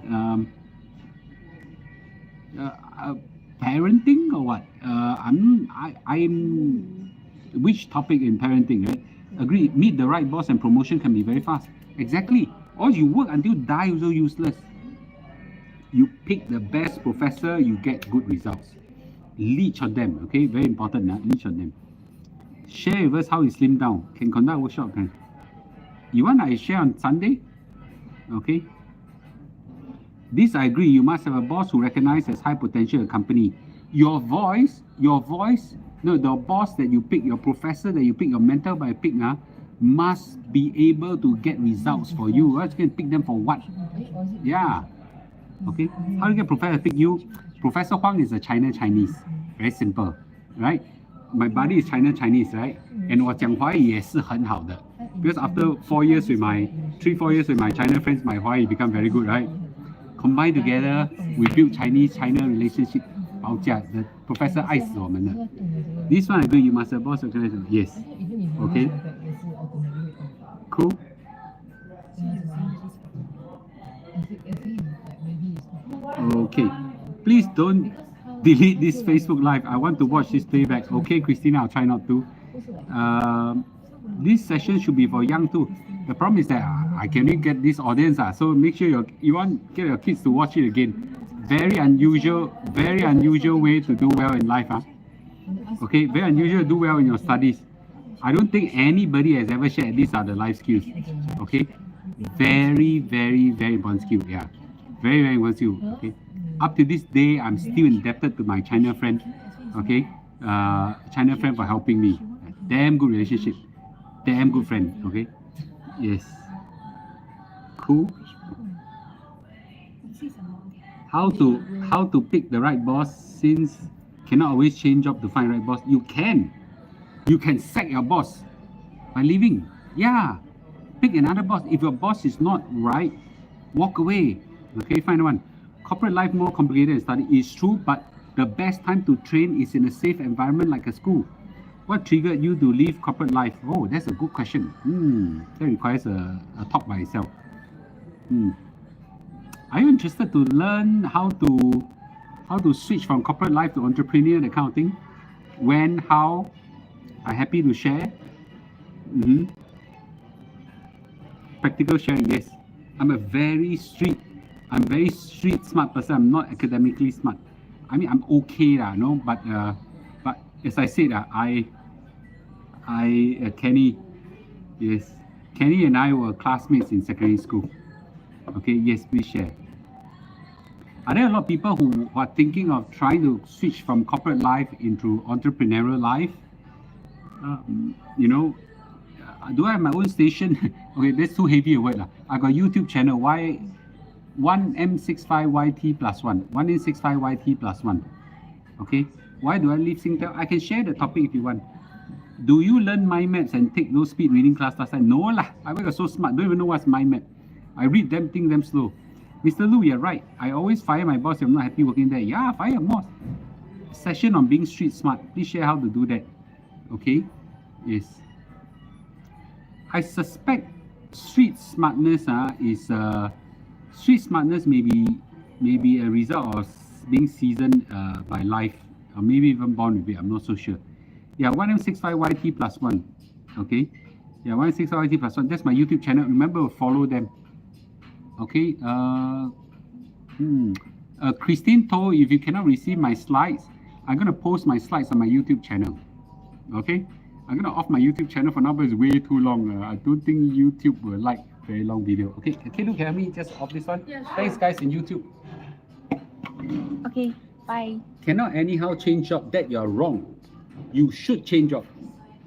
Parenting or what? I'm which topic in parenting, right? Agree. Meet the right boss and promotion can be very fast. Exactly. Or you work until die also useless. You pick the best professor, you get good results. Leech on them, okay? Very important, leech on them. Share with us how you slim down. Can conduct a workshop, can? You want I share on Sunday? Okay. This I agree. You must have a boss who recognizes high potential in a company. Your voice, no, the boss that you pick, your professor that you pick, your mentor that you pick, must be able to get results for you. You're going to pick them for what? Yeah. Okay. How do you get professor to pick you? Professor Huang is a Chinese. Very simple, right? My buddy is Chinese, right? And 我讲华语也是很好的 because after 4 years with my 3-4 years with my China friends, my 华语 become very good, right? Combine together, we build Chinese-China relationship. 报价 the professor 爱死我们的 This one I agree. You must have boss organization. Yes. Okay. Cool. Okay. Please don't delete this Facebook Live. I want to watch this playback. Okay, Christina, I'll try not to. This session should be for young too. The problem is that I can only get this audience, so make sure you want get your kids to watch it again. Very unusual way to do well in life. Okay, very unusual to do well in your studies. I don't think anybody has ever shared these are the life skills. Okay, very important skill. Yeah, very important skill. Okay, up to this day, I'm still indebted to my China friend. Okay, China friend for helping me. Damn good relationship. Damn good friend. Okay. Yes. Cool. How to pick the right boss, since cannot always change job to find right boss. You can sack your boss by leaving. Yeah. Pick another boss. If your boss is not right, walk away. Okay, find one. Corporate life more complicated than study is true, but the best time to train is in a safe environment like a school. What triggered you to leave corporate life? Oh, that's a good question. That requires a talk by itself. Are you interested to learn how to switch from corporate life to entrepreneur, that kind of thing? When, how? I'm happy to share. Practical sharing, yes. I'm very street smart person. I'm not academically smart. I mean, I'm okay, no, but as I said, Kenny, yes, Kenny and I were classmates in secondary school. Okay, yes, please share. Are there a lot of people who are thinking of trying to switch from corporate life into entrepreneurial life? Do I have my own station? Okay, that's too heavy a word. I got a YouTube channel, 1M65YT+1. 1M65YT+1. Okay, why do I leave Singtel? I can share the topic if you want. Do you learn mind maps and take those speed reading class last time? No lah, I got so smart, don't even know what's mind map. I read them, think them slow. Mr. Lu, you're right. I always fire my boss if I'm not happy working there. Yeah, fire your boss. Session on being street smart. Please share how to do that. Okay? Yes. I suspect street smartness street smartness may be a result of being seasoned by life, or maybe even born with it. I'm not so sure. Yeah, 1M65YT+1. Okay? Yeah, 1M65YT+1. That's my YouTube channel. Remember to follow them. Okay. Christine told, if you cannot receive my slides, I'm going to post my slides on my YouTube channel. Okay. I'm gonna off my YouTube channel for now, but it's way too long. I don't think YouTube will like very long video. Okay, can you help me just off this one? Yeah, sure. Thanks, guys, in YouTube. Okay, bye. Cannot anyhow change job. That you're wrong. You should change job.